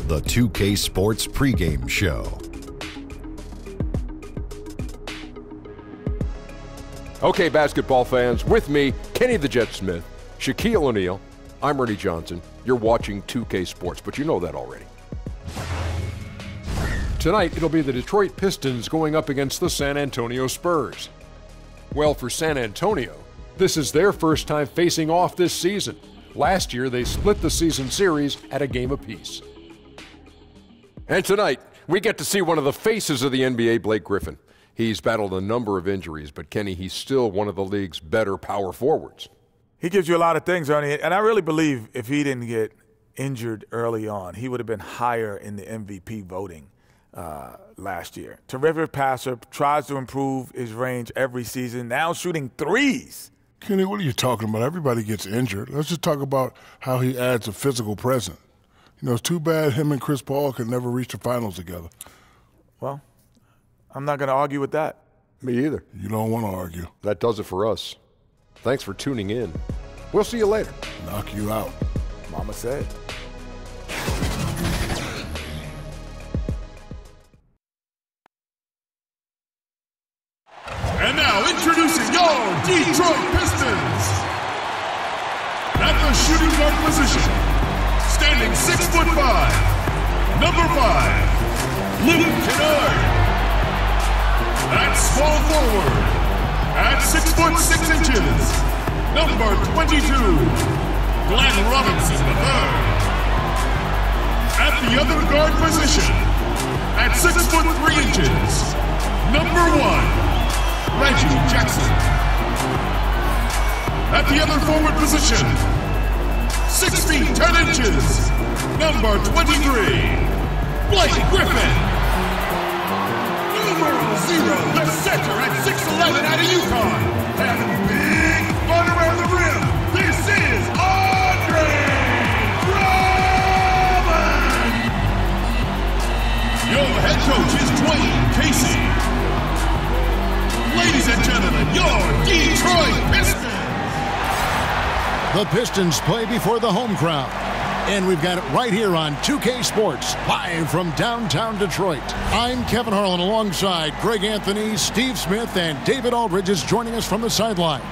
the 2K Sports pregame show. Okay, basketball fans, with me, Kenny the Jet Smith, Shaquille O'Neal, I'm Reggie Jackson. You're watching 2K Sports, but you know that already. Tonight, it'll be the Detroit Pistons going up against the San Antonio Spurs. Well, for San Antonio, this is their first time facing off this season. Last year, they split the season series at a game apiece. And tonight, we get to see one of the faces of the NBA, Blake Griffin. He's battled a number of injuries, but Kenny, he's still one of the league's better power forwards. He gives you a lot of things, Ernie, and I really believe if he didn't get injured early on, he would have been higher in the MVP voting last year. Terrific passer, tries to improve his range every season, now shooting threes. Kenny, what are you talking about? Everybody gets injured. Let's just talk about how he adds a physical presence. You know, it's too bad him and Chris Paul could never reach the finals together. Well, I'm not going to argue with that. Me either. You don't want to argue. That does it for us. Thanks for tuning in. We'll see you later. Knock you out. Mama said. And now introducing your Detroit Pistons. At the shooting guard position, standing 6'5", number 5, Luke Kennard. At small forward, at 6'6", number 22, Glenn Robinson III. At the other guard position, at 6'3", number 1, Reggie Jackson. At the other forward position, 6 feet 10 inches, number 23, Blake Griffin. Numero 0, the center at 6'11" out of UConn. Having big fun around the rim, this is Drummond. Your head coach is Dwayne Casey. Ladies and gentlemen, your Detroit Pistons. The Pistons play before the home crowd. And we've got it right here on 2K Sports, live from downtown Detroit. I'm Kevin Harlan alongside Greg Anthony, Steve Smith, and David Aldridge is joining us from the sideline.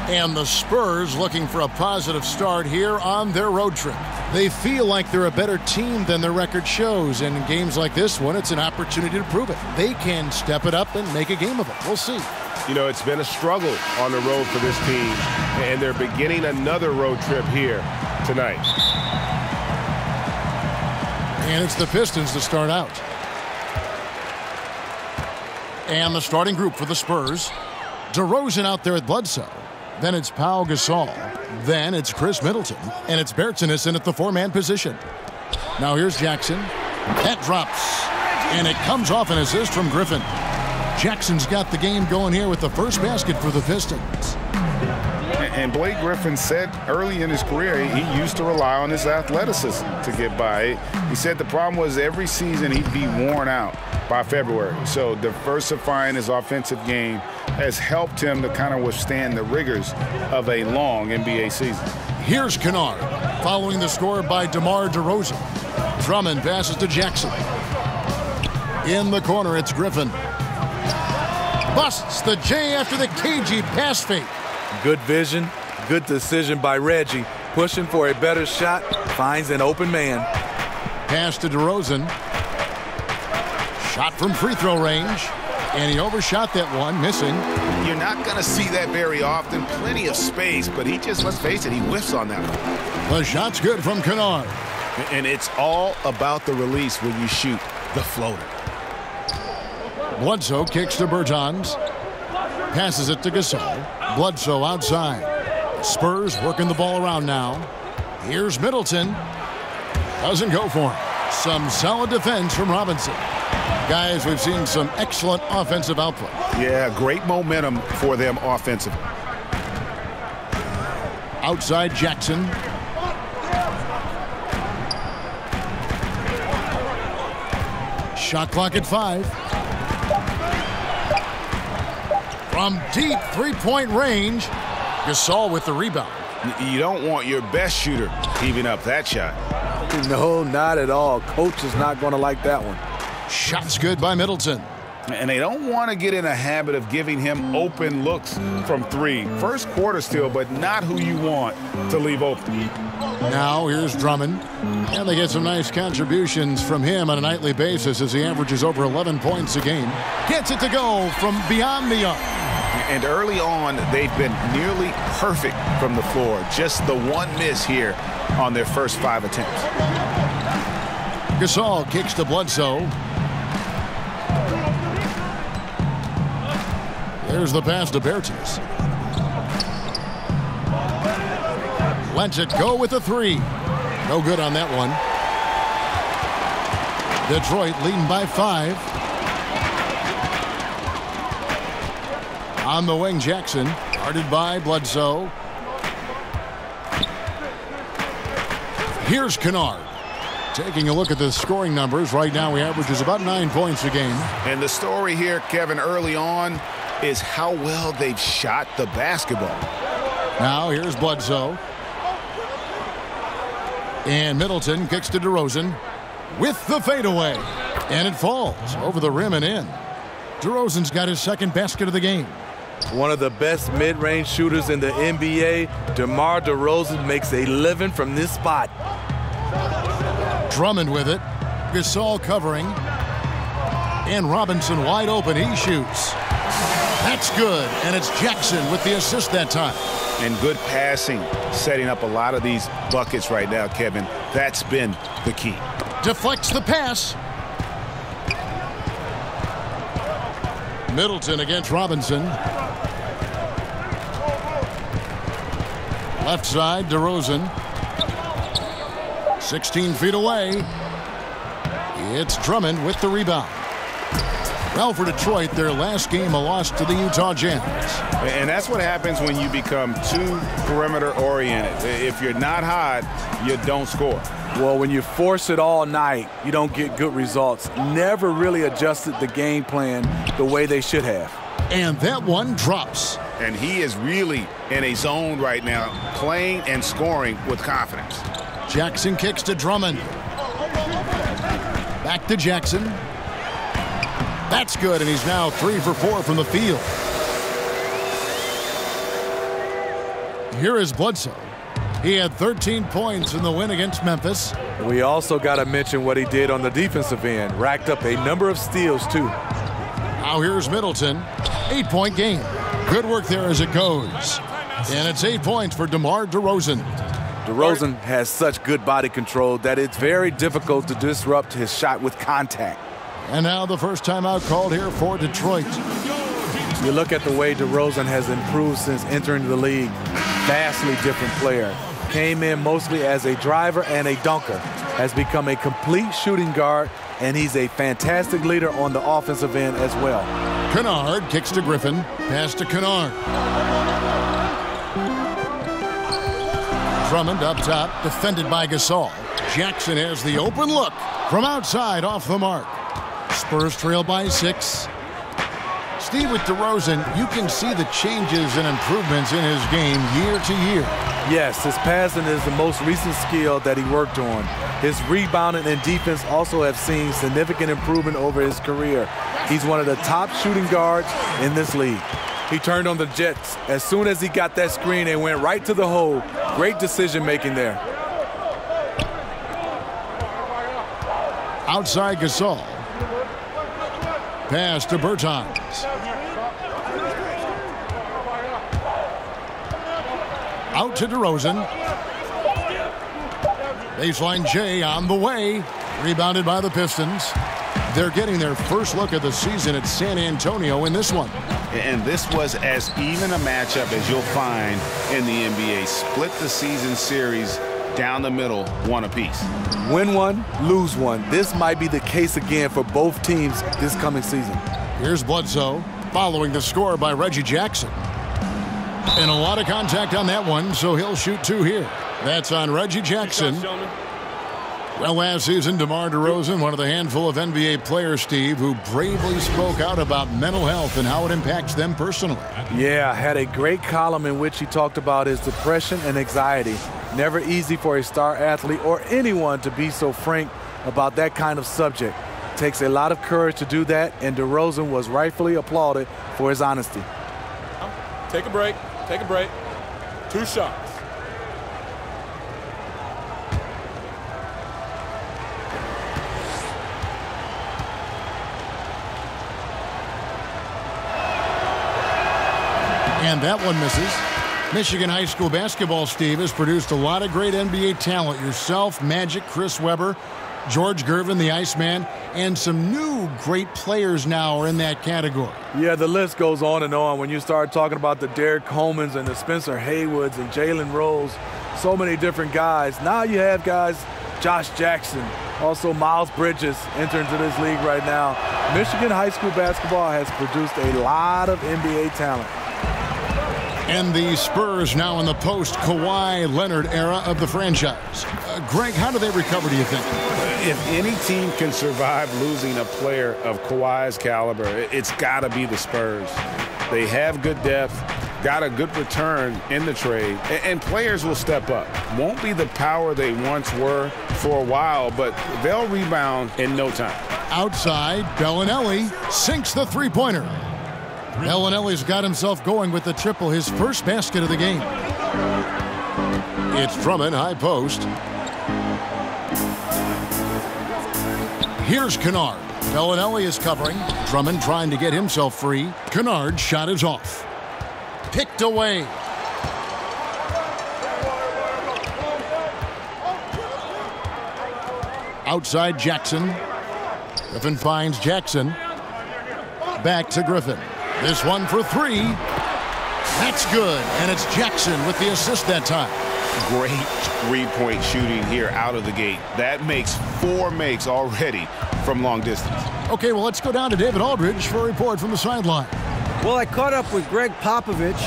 And the Spurs looking for a positive start here on their road trip. They feel like they're a better team than their record shows, and in games like this one, it's an opportunity to prove it. They can step it up and make a game of it. We'll see. You know, it's been a struggle on the road for this team, and they're beginning another road trip here tonight. And it's the Pistons to start out. And the starting group for the Spurs. DeRozan out there at Bledsoe. Then it's Pau Gasol. Then it's Chris Middleton. And it's Bertans in at the 4-man position. Now here's Jackson. That drops. And it comes off an assist from Griffin. Jackson's got the game going here with the first basket for the Pistons. And Blake Griffin said early in his career he used to rely on his athleticism to get by. He said the problem was every season he'd be worn out by February. So diversifying his offensive game has helped him to kind of withstand the rigors of a long NBA season. Here's Kennard, following the score by DeMar DeRozan. Drummond passes to Jackson. In the corner, it's Griffin. Busts the J after the cagey pass fake. Good vision, good decision by Reggie. Pushing for a better shot, finds an open man. Pass to DeRozan. Shot from free throw range. And he overshot that one, missing. You're not going to see that very often. Plenty of space, but he just, let's face it, he whiffs on that one. The shot's good from Kennard. And it's all about the release when you shoot the floater. Bledsoe kicks to Bertans. Passes it to Gasol. Bledsoe outside. Spurs working the ball around now. Here's Middleton. Doesn't go for him. Some solid defense from Robinson. Guys, we've seen some excellent offensive output. Yeah, great momentum for them offensively. Outside Jackson. Shot clock at 5. From deep three-point range, Gasol with the rebound. You don't want your best shooter heaving up that shot. No, not at all. Coach is not going to like that one. Shots good by Middleton. And they don't want to get in a habit of giving him open looks from three. First quarter still, but not who you want to leave open. Now here's Drummond. And they get some nice contributions from him on a nightly basis as he averages over 11 points a game. Gets it to go from beyond the arc. And early on, they've been nearly perfect from the floor. Just the one miss here on their first 5 attempts. Gasol kicks to Bledsoe. There's the pass to Bertans. Lets it go with the 3. No good on that one. Detroit leading by 5. On the wing, Jackson, guarded by Bledsoe. Here's Kennard. Taking a look at the scoring numbers, right now he averages about 9 points a game. And the story here, Kevin, early on is how well they've shot the basketball. Now here's Bledsoe. And Middleton kicks to DeRozan with the fadeaway. And it falls over the rim and in. DeRozan's got his second basket of the game. One of the best mid-range shooters in the NBA, DeMar DeRozan makes a living from this spot. Drummond with it. Gasol covering. And Robinson wide open. He shoots. That's good. And it's Jackson with the assist that time. And good passing, setting up a lot of these buckets right now, Kevin. That's been the key. Deflects the pass. Middleton against Robinson. Left side, DeRozan. 16 feet away. It's Drummond with the rebound. Well, for Detroit, their last game a loss to the Utah Jazz. And that's what happens when you become too perimeter-oriented. If you're not hot, you don't score. Well, when you force it all night, you don't get good results. Never really adjusted the game plan the way they should have. And that one drops. And he is really in a zone right now, playing and scoring with confidence. Jackson kicks to Drummond. Back to Jackson. That's good, and he's now 3 for 4 from the field. Here is Bledsoe. He had 13 points in the win against Memphis. We also got to mention what he did on the defensive end. Racked up a number of steals, too. Now here's Middleton. 8-point game. Good work there as it goes. And it's 8 points for DeMar DeRozan. DeRozan has such good body control that it's very difficult to disrupt his shot with contact. And now the first timeout called here for Detroit. You look at the way DeRozan has improved since entering the league. Vastly different player. Came in mostly as a driver and a dunker. Has become a complete shooting guard, and he's a fantastic leader on the offensive end as well. Kennard kicks to Griffin. Pass to Kennard. Drummond up top, defended by Gasol. Jackson has the open look from outside off the mark. Spurs trail by 6. Steve, with DeRozan, you can see the changes and improvements in his game year to year. Yes, his passing is the most recent skill that he worked on. His rebounding and defense also have seen significant improvement over his career. He's one of the top shooting guards in this league. He turned on the Jets. As soon as he got that screen, they went right to the hole. Great decision-making there. Outside Gasol. Pass to Bertans. Out to DeRozan. Baseline J on the way. Rebounded by the Pistons. They're getting their first look of the season at San Antonio in this one. And this was as even a matchup as you'll find in the NBA. Split the season series down the middle, one apiece. Win one, lose one. This might be the case again for both teams this coming season. Here's Bledsoe following the score by Reggie Jackson. And a lot of contact on that one, so he'll shoot 2 here. That's on Reggie Jackson. Well, last season, DeMar DeRozan, one of the handful of NBA players, Steve, who bravely spoke out about mental health and how it impacts them personally. Yeah, had a great column in which he talked about his depression and anxiety. Never easy for a star athlete or anyone to be so frank about that kind of subject. Takes a lot of courage to do that, and DeRozan was rightfully applauded for his honesty. Take a break. Take a break. 2 shots. And that one misses. Michigan high school basketball, Steve, has produced a lot of great NBA talent. Yourself, Magic, Chris Webber, George Gervin, the Iceman, and some new great players now are in that category. Yeah, the list goes on and on. When you start talking about the Derek Colemans and the Spencer Haywoods and Jalen Rose, so many different guys. Now you have guys, Josh Jackson, also Miles Bridges entering into this league right now. Michigan high school basketball has produced a lot of NBA talent. And the Spurs now in the post-Kawhi Leonard era of the franchise. Greg, how do they recover, do you think? If any team can survive losing a player of Kawhi's caliber, it's got to be the Spurs. They have good depth, got a good return in the trade, and players will step up. Won't be the power they once were for a while, but they'll rebound in no time. Outside, Bellinelli sinks the three-pointer. Bellinelli's got himself going with the triple, his first basket of the game. It's Drummond, high post. Here's Kennard. Bellinelli is covering. Drummond trying to get himself free. Kennard's shot is off. Picked away. Outside Jackson. Griffin finds Jackson. Back to Griffin. This one for 3. That's good. And it's Jackson with the assist that time. Great three-point shooting here out of the gate. That makes 4 makes already from long distance. Okay, well, let's go down to David Aldridge for a report from the sideline. Well, I caught up with Greg Popovich.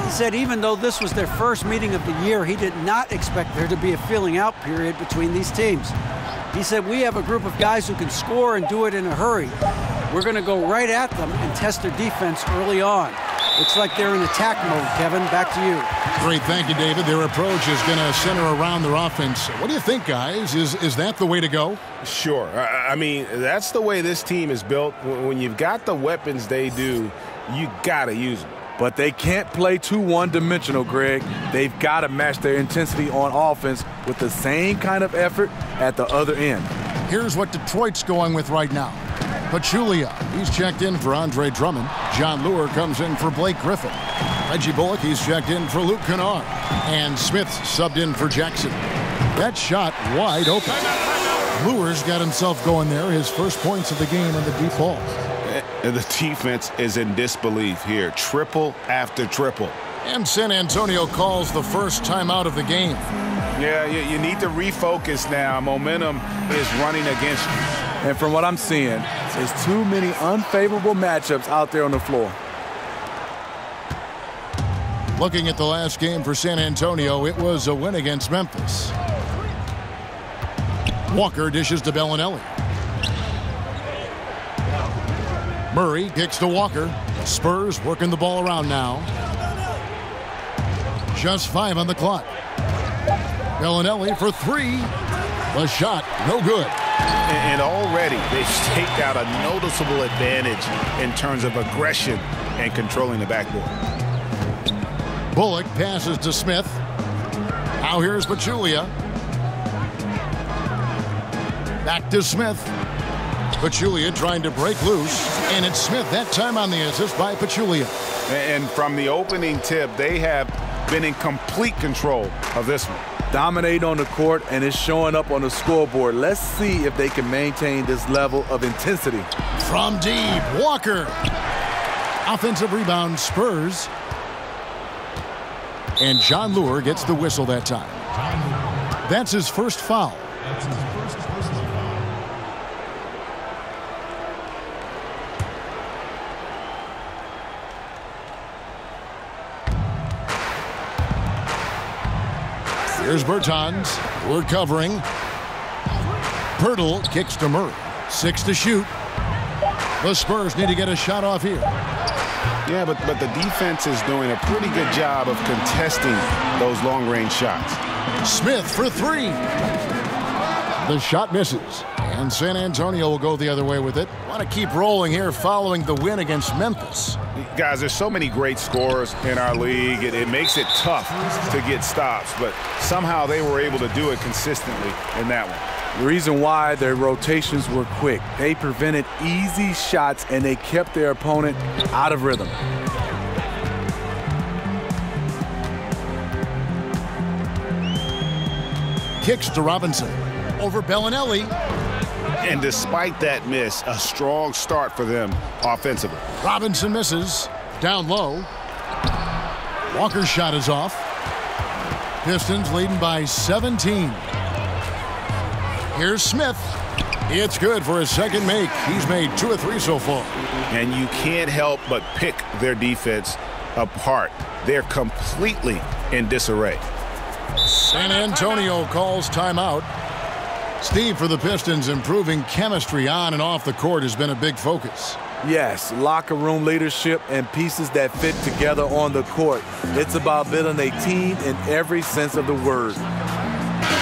He said even though this was their first meeting of the year, he did not expect there to be a feeling out period between these teams. He said, we have a group of guys who can score and do it in a hurry. We're going to go right at them and test their defense early on. Looks like they're in attack mode, Kevin. Back to you. Great, thank you, David. Their approach is going to center around their offense. What do you think, guys? Is that the way to go? Sure. I mean, that's the way this team is built. When you've got the weapons they do, you got to use them. But they can't play too one-dimensional, Greg. They've got to match their intensity on offense with the same kind of effort at the other end. Here's what Detroit's going with right now. Pachulia, he's checked in for Andre Drummond. John Lure comes in for Blake Griffin. Reggie Bullock, he's checked in for Luke Kennard. And Smith's subbed in for Jackson. That shot wide open. Lure's got himself going there, his first points of the game on the deep ball. The defense is in disbelief here. Triple after triple. And San Antonio calls the first timeout of the game. Yeah, you need to refocus now. Momentum is running against you. And from what I'm seeing, there's too many unfavorable matchups out there on the floor. Looking at the last game for San Antonio, it was a win against Memphis. Walker dishes to Bellinelli. Murray kicks to Walker. Spurs working the ball around now. Just 5 on the clock. Bellinelli for 3. The shot, no good. And already they've staked out a noticeable advantage in terms of aggression and controlling the backboard. Bullock passes to Smith. Now here's Pachulia. Back to Smith. Pachulia trying to break loose. And it's Smith that time on the assist by Pachulia. And from the opening tip, they have been in complete control of this one. Dominate on the court, and it's showing up on the scoreboard. Let's see if they can maintain this level of intensity. From deep, Walker. Offensive rebound, Spurs. And John Lure gets the whistle that time. That's his first foul. Here's Bertans. We're covering. Pirtle kicks to Murray. 6 to shoot. The Spurs need to get a shot off here. Yeah, but the defense is doing a pretty good job of contesting those long-range shots. Smith for three. The shot misses. And San Antonio will go the other way with it. Want to keep rolling here following the win against Memphis. Guys, there's so many great scorers in our league. It makes it tough to get stops, but somehow they were able to do it consistently in that one. The reason why their rotations were quick, they prevented easy shots and they kept their opponent out of rhythm. Kicks to Robinson. Over Bellinelli. And despite that miss, a strong start for them offensively. Robinson misses. Down low. Walker's shot is off. Pistons leading by 17. Here's Smith. It's good for his second make. He's made 2 or 3 so far. And you can't help but pick their defense apart. They're completely in disarray. San Antonio calls timeout. Steve, for the Pistons, improving chemistry on and off the court has been a big focus. Yes, locker room leadership and pieces that fit together on the court. It's about building a team in every sense of the word.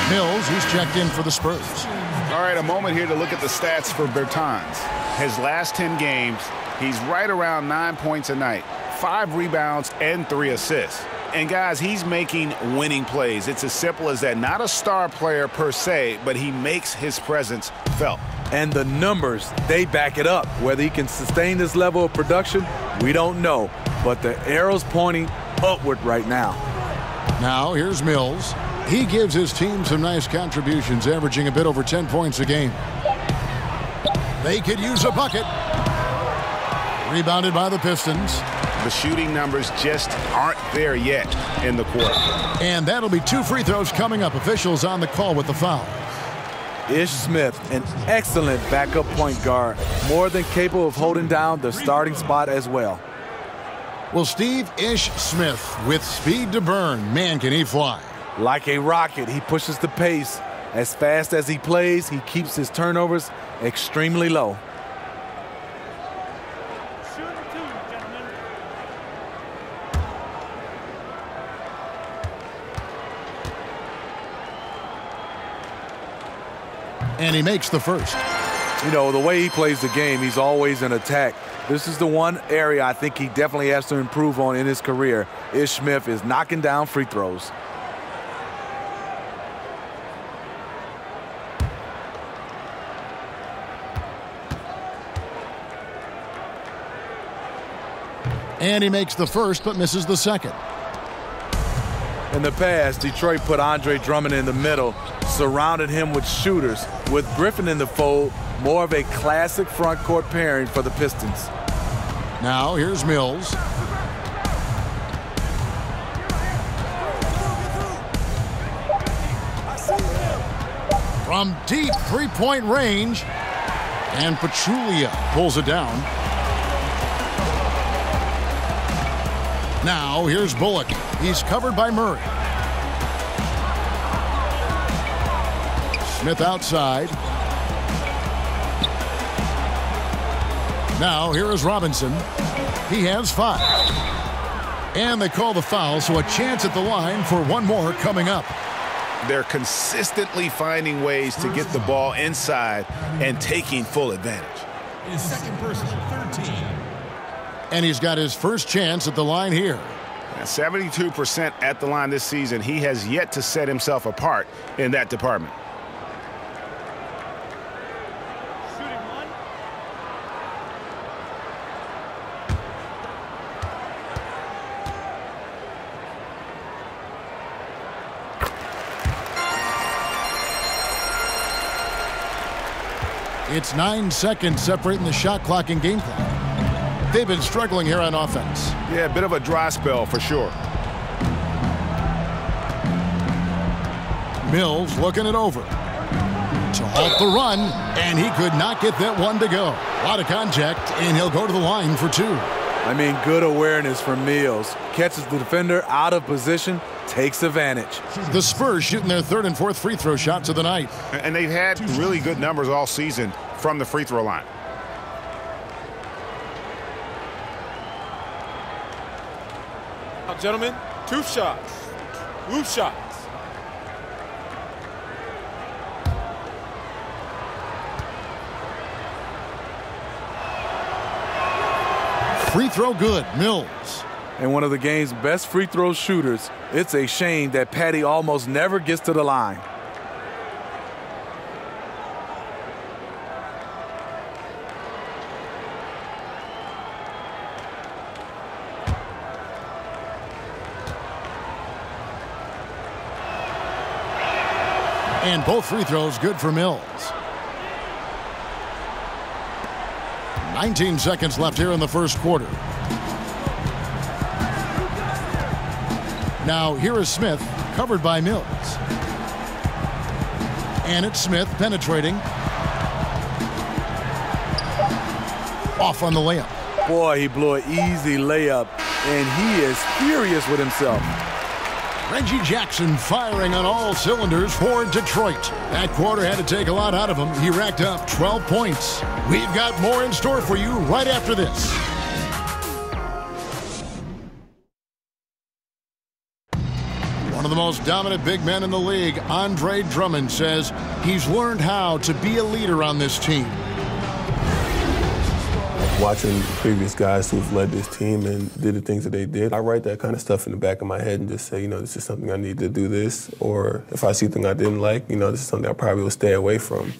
Mills, who's checked in for the Spurs. All right, a moment here to look at the stats for Bertans. His last 10 games, he's right around 9 points a night, 5 rebounds, and 3 assists. And guys, he's making winning plays. It's as simple as that. Not a star player per se, but he makes his presence felt. And the numbers, they back it up. Whether he can sustain this level of production, we don't know. But the arrow's pointing upward right now. Now, here's Mills. He gives his team some nice contributions, averaging a bit over 10 points a game. They could use a bucket. Rebounded by the Pistons. The shooting numbers just aren't there yet in the quarter. And that'll be 2 free throws coming up. Officials on the call with the foul. Ish Smith, an excellent backup point guard, more than capable of holding down the starting spot as well. Well, Steve, Ish Smith with speed to burn. Man, can he fly. Like a rocket, he pushes the pace. As fast as he plays, he keeps his turnovers extremely low. And he makes the first. You know, the way he plays the game, he's always in attack. This is the one area I think he definitely has to improve on in his career. Ish Smith is knocking down free throws. And he makes the first, but misses the second. In the past, Detroit put Drummond in the middle, surrounded him with shooters. With Griffin in the fold, more of a classic front court pairing for the Pistons. Now here's Mills. From deep three-point range, and Petrulia pulls it down. Now here's Bullock. He's covered by Murray. Smith outside. Now here is Robinson. He has 5. And they call the foul, so a chance at the line for one more coming up. They're consistently finding ways to get the ball inside and taking full advantage. His second personal, 13. And he's got his first chance at the line here. 72% at the line this season. He has yet to set himself apart in that department. It's 9 seconds separating the shot clock and game clock. They've been struggling here on offense. Yeah, a bit of a dry spell for sure. Mills looking it over to halt the run, and he could not get that one to go. A lot of contact, and he'll go to the line for 2. I mean, good awareness from Mills. Catches the defender out of position, takes advantage. The Spurs shooting their 3rd and 4th free throw shots of the night. And they've had really good numbers all season from the free throw line. Now, gentlemen, 2 shots. 2 shots. Free throw good, Mills. And one of the game's best free throw shooters. It's a shame that Patty almost never gets to the line. And both free throws good for Mills. 19 seconds left here in the first quarter. Now here is Smith, covered by Mills. And it's Smith penetrating. Off on the layup. Boy, he blew an easy layup, and he is furious with himself. Reggie Jackson firing on all cylinders for Detroit. That quarter had to take a lot out of him. He racked up 12 points. We've got more in store for you right after this. One of the most dominant big men in the league, Andre Drummond, says he's learned how to be a leader on this team. Watching previous guys who've led this team and did the things that they did, I write that kind of stuff in the back of my head and just say, this is something I need to do this. Or if I see something I didn't like, this is something I probably will stay away from.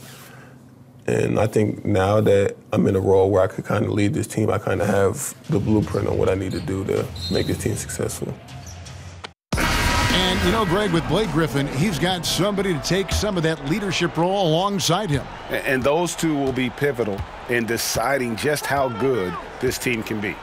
And I think now that I'm in a role where I could kind of lead this team, I kind of have the blueprint on what I need to do to make this team successful. And, Greg, with Blake Griffin, he's got somebody to take some of that leadership role alongside him. And those two will be pivotal in deciding just how good this team can be.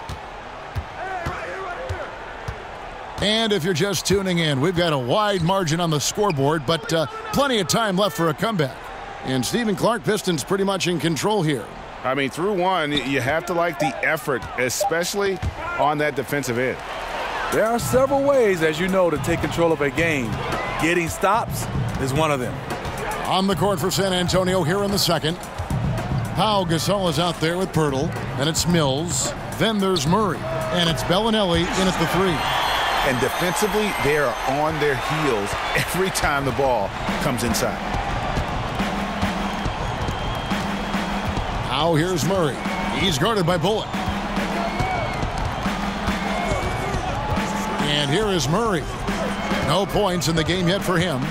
And if you're just tuning in, we've got a wide margin on the scoreboard, but plenty of time left for a comeback. And Stephen Clark, Pistons pretty much in control here. I mean, through one, you have to like the effort, especially on that defensive end. There are several ways, as you know, to take control of a game. Getting stops is one of them. On the court for San Antonio here in the second. Pau Gasol is out there with Pirtle, and it's Mills. Then there's Murray, and it's Bellinelli in at the three. And defensively, they are on their heels every time the ball comes inside. Now here's Murray. He's guarded by Bullock. And here is Murray. No points in the game yet for him.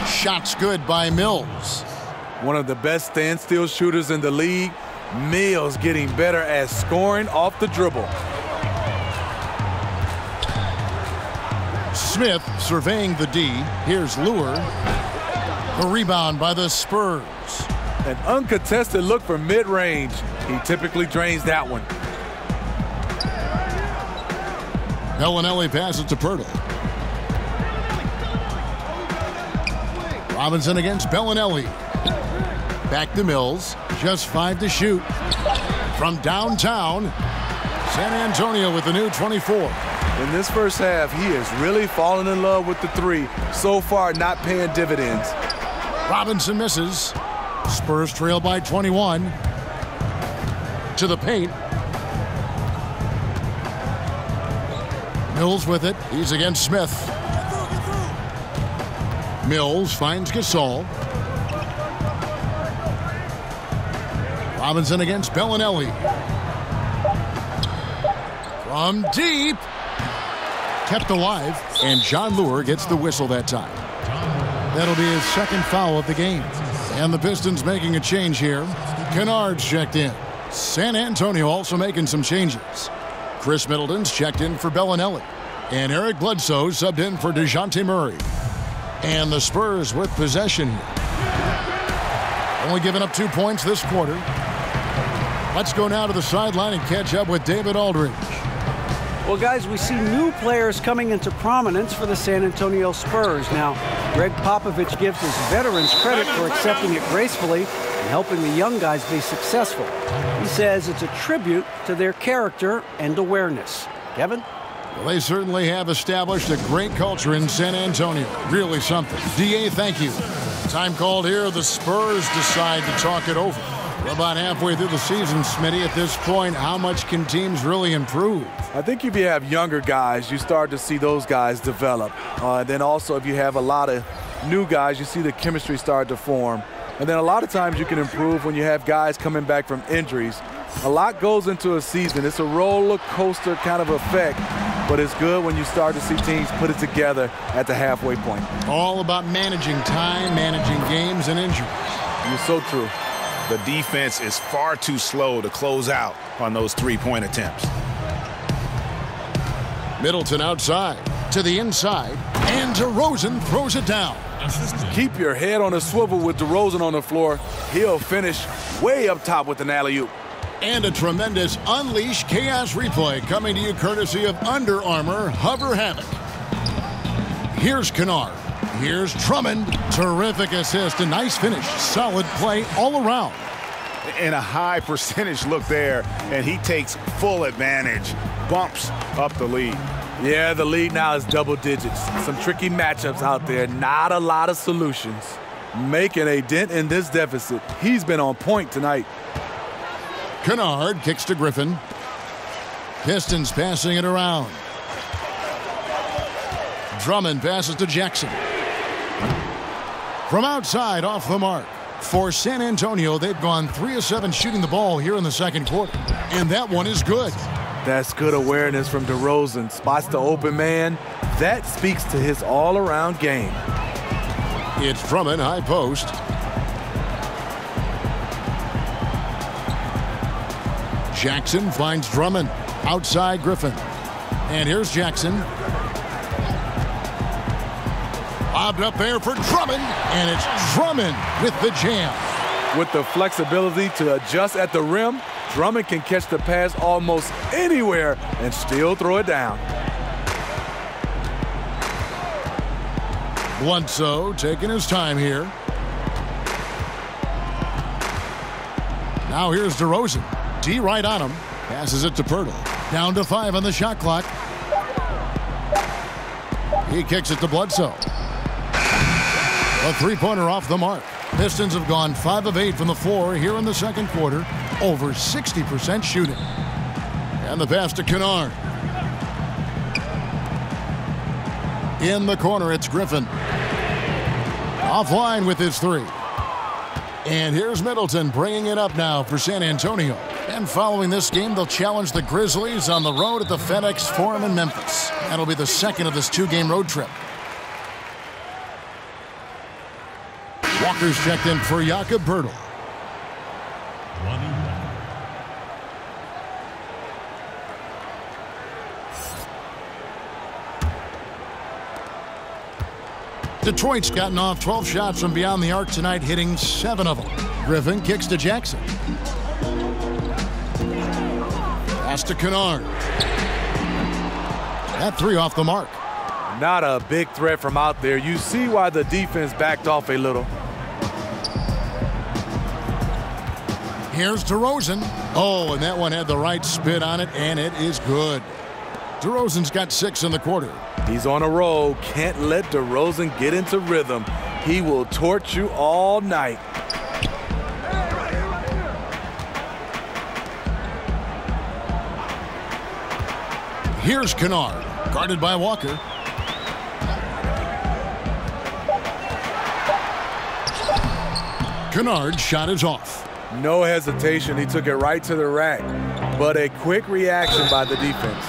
Shots good by Mills. One of the best standstill shooters in the league. Mills getting better at scoring off the dribble. Smith surveying the D. Here's Lure. The rebound by the Spurs. An uncontested look for mid-range. He typically drains that one. Bellinelli passes to Pirtle. Robinson against Bellinelli. Back to Mills. Just 5 to shoot. From downtown, San Antonio with the new 24. In this first half, he has really fallen in love with the three. So far, not paying dividends. Robinson misses. Spurs trail by 21. To the paint. Mills with it. He's against Smith. Mills finds Gasol. Robinson against Bellinelli. From deep. Kept alive. And John Lure gets the whistle that time. That'll be his second foul of the game. And the Pistons making a change here. Kennard's checked in. San Antonio also making some changes. Chris Middleton's checked in for Bellinelli. And Eric Bledsoe subbed in for DeJounte Murray. And the Spurs with possession here. Only giving up 2 points this quarter. Let's go now to the sideline and catch up with David Aldridge. Well, guys, we see new players coming into prominence for the San Antonio Spurs. Now, Greg Popovich gives his veterans credit for accepting it gracefully and helping the young guys be successful. He says it's a tribute to their character and awareness. Kevin? Well, they certainly have established a great culture in San Antonio. Really something. DA, thank you. Time called here. The Spurs decide to talk it over. We're about halfway through the season, Smitty. At this point, how much can teams really improve? I think if you have younger guys, you start to see those guys develop. Then also, if you have a lot of new guys, you see the chemistry start to form. And then a lot of times you can improve when you have guys coming back from injuries A lot goes into a season. It's a roller coaster kind of effect, but it's good when you start to see teams put it together at the halfway point. All about managing time, managing games, and injuries. You're so true. The defense is far too slow to close out on those three-point attempts. Middleton outside, to the inside, and DeRozan throws it down. Keep your head on a swivel with DeRozan on the floor. He'll finish way up top with an alley-oop. And a tremendous Unleash Chaos replay coming to you courtesy of Under Armour Hover Havoc. Here's Kennard. Here's Drummond. Terrific assist, a nice finish. Solid play all around. And a high percentage look there, and he takes full advantage. Bumps up the lead. Yeah, the lead now is double digits. Some tricky matchups out there. Not a lot of solutions. Making a dent in this deficit. He's been on point tonight. Kennard kicks to Griffin. Pistons passing it around. Drummond passes to Jackson. From outside, off the mark. For San Antonio, they've gone 3 of 7 shooting the ball here in the second quarter. And that one is good. That's good awareness from DeRozan. Spots the open man. That speaks to his all-around game. It's Drummond, high post. Jackson finds Drummond. Outside Griffin. And here's Jackson. Lobbed up there for Drummond. And it's Drummond with the jam. With the flexibility to adjust at the rim, Drummond can catch the pass almost anywhere and still throw it down. Bledsoe taking his time here. Now here's DeRozan. D right on him. Passes it to Pirtle. Down to 5 on the shot clock. He kicks it to Bledsoe. A three-pointer off the mark. Pistons have gone 5 of 8 from the floor here in the second quarter. Over 60% shooting. And the pass to Kennard. In the corner, it's Griffin. Offline with his 3. And here's Middleton bringing it up now for San Antonio. And following this game, they'll challenge the Grizzlies on the road at the FedEx Forum in Memphis. That'll be the second of this 2-game road trip. Walker's checked in for Jakob Poeltl. Detroit's gotten off 12 shots from beyond the arc tonight, hitting 7 of them. Griffin kicks to Jackson. Pass to Kennard. That 3 off the mark. Not a big threat from out there. You see why the defense backed off a little. Here's DeRozan. Oh, and that one had the right spin on it, and it is good. DeRozan's got 6 in the quarter. He's on a roll. Can't let DeRozan get into rhythm. He will torch you all night. Here's Kennard, guarded by Walker. Kennard's shot is off. No hesitation. He took it right to the rack. But a quick reaction by the defense.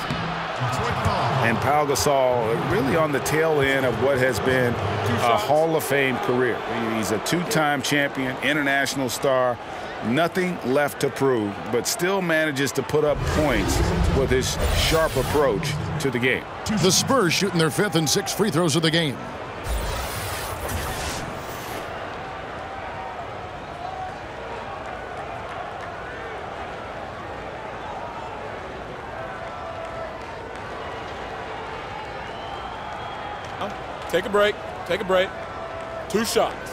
And Pau Gasol really on the tail end of what has been a Hall of Fame career. He's a 2-time champion, international star, nothing left to prove, but still manages to put up points with his sharp approach to the game. The Spurs shooting their 5th and 6th free throws of the game. Take a break. Take a break. 2 shots.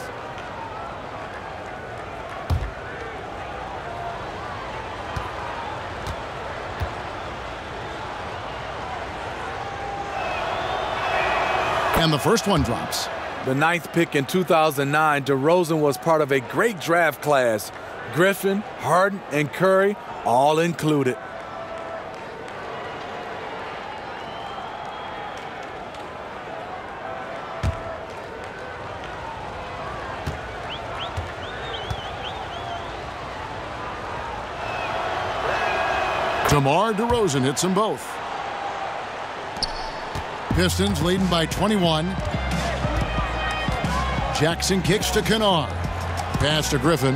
And the first one drops. The 9th pick in 2009, DeRozan was part of a great draft class. Griffin, Harden, and Curry all included. DeMar DeRozan hits them both. Pistons leading by 21. Jackson kicks to Kennard. Pass to Griffin.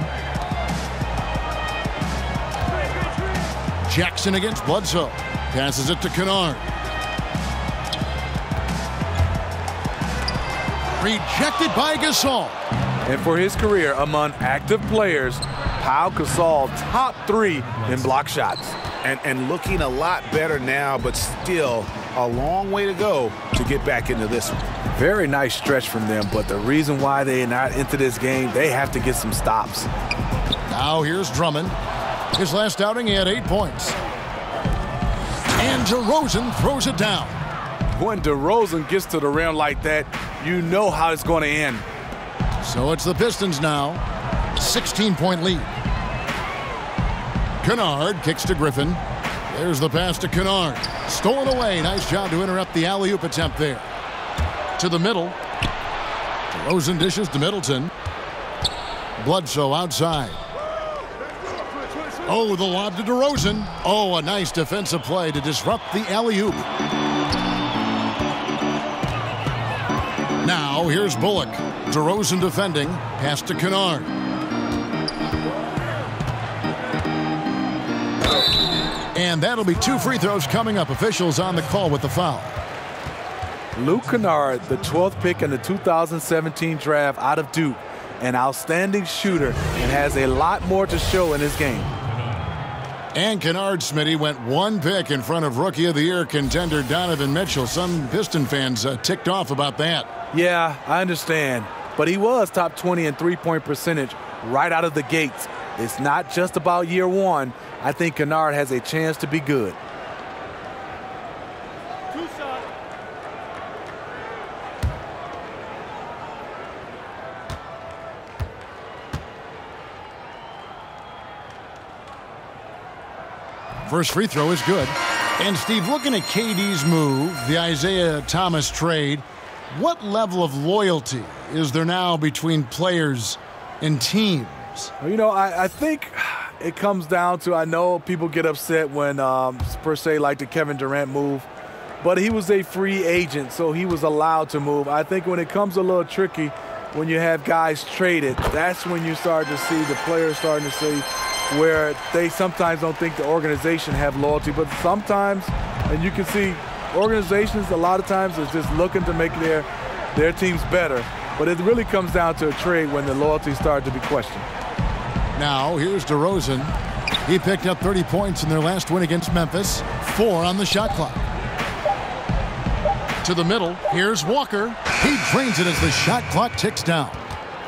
Jackson against Bledsoe. Passes it to Kennard. Rejected by Gasol. And for his career among active players, Pau Gasol top 3 in block shots. And looking a lot better now, but still a long way to go to get back into this one. Very nice stretch from them, but the reason why they're not into this game, they have to get some stops. Now here's Drummond. His last outing, he had 8 points. And DeRozan throws it down. When DeRozan gets to the rim like that, you know how it's going to end. So it's the Pistons now. 16-point lead. Kennard kicks to Griffin. There's the pass to Kennard. Stolen away. Nice job to interrupt the alley-oop attempt there. To the middle. DeRozan dishes to Middleton. Bledsoe outside. Oh, the lob to DeRozan. Oh, a nice defensive play to disrupt the alley-oop. Now, here's Bullock. DeRozan defending. Pass to Kennard. And that'll be 2 free throws coming up. Officials on the call with the foul. Luke Kennard, the 12th pick in the 2017 draft out of Duke, an outstanding shooter and has a lot more to show in his game. And Kennard, Smitty, went 1 pick in front of Rookie of the Year contender Donovan Mitchell. Some Piston fans ticked off about that. Yeah, I understand. But he was top 20 in three-point percentage right out of the gates. It's not just about year 1. I think Kennard has a chance to be good. First free throw is good. And Steve, looking at KD's move, the Isaiah Thomas trade, what level of loyalty is there now between players and teams? Well, you know, I think it comes down to, I know people get upset when, per se, like the Kevin Durant move, but he was a free agent, so he was allowed to move. I think when it comes a little tricky, when you have guys traded, that's when you start to see the players starting to see where they sometimes don't think the organization have loyalty, but sometimes, and you can see organizations a lot of times is just looking to make their teams better, but it really comes down to a trade when the loyalty starts to be questioned. Now here's DeRozan. He picked up 30 points in their last win against Memphis. 4 on the shot clock. To the middle, here's Walker. He drains it as the shot clock ticks down.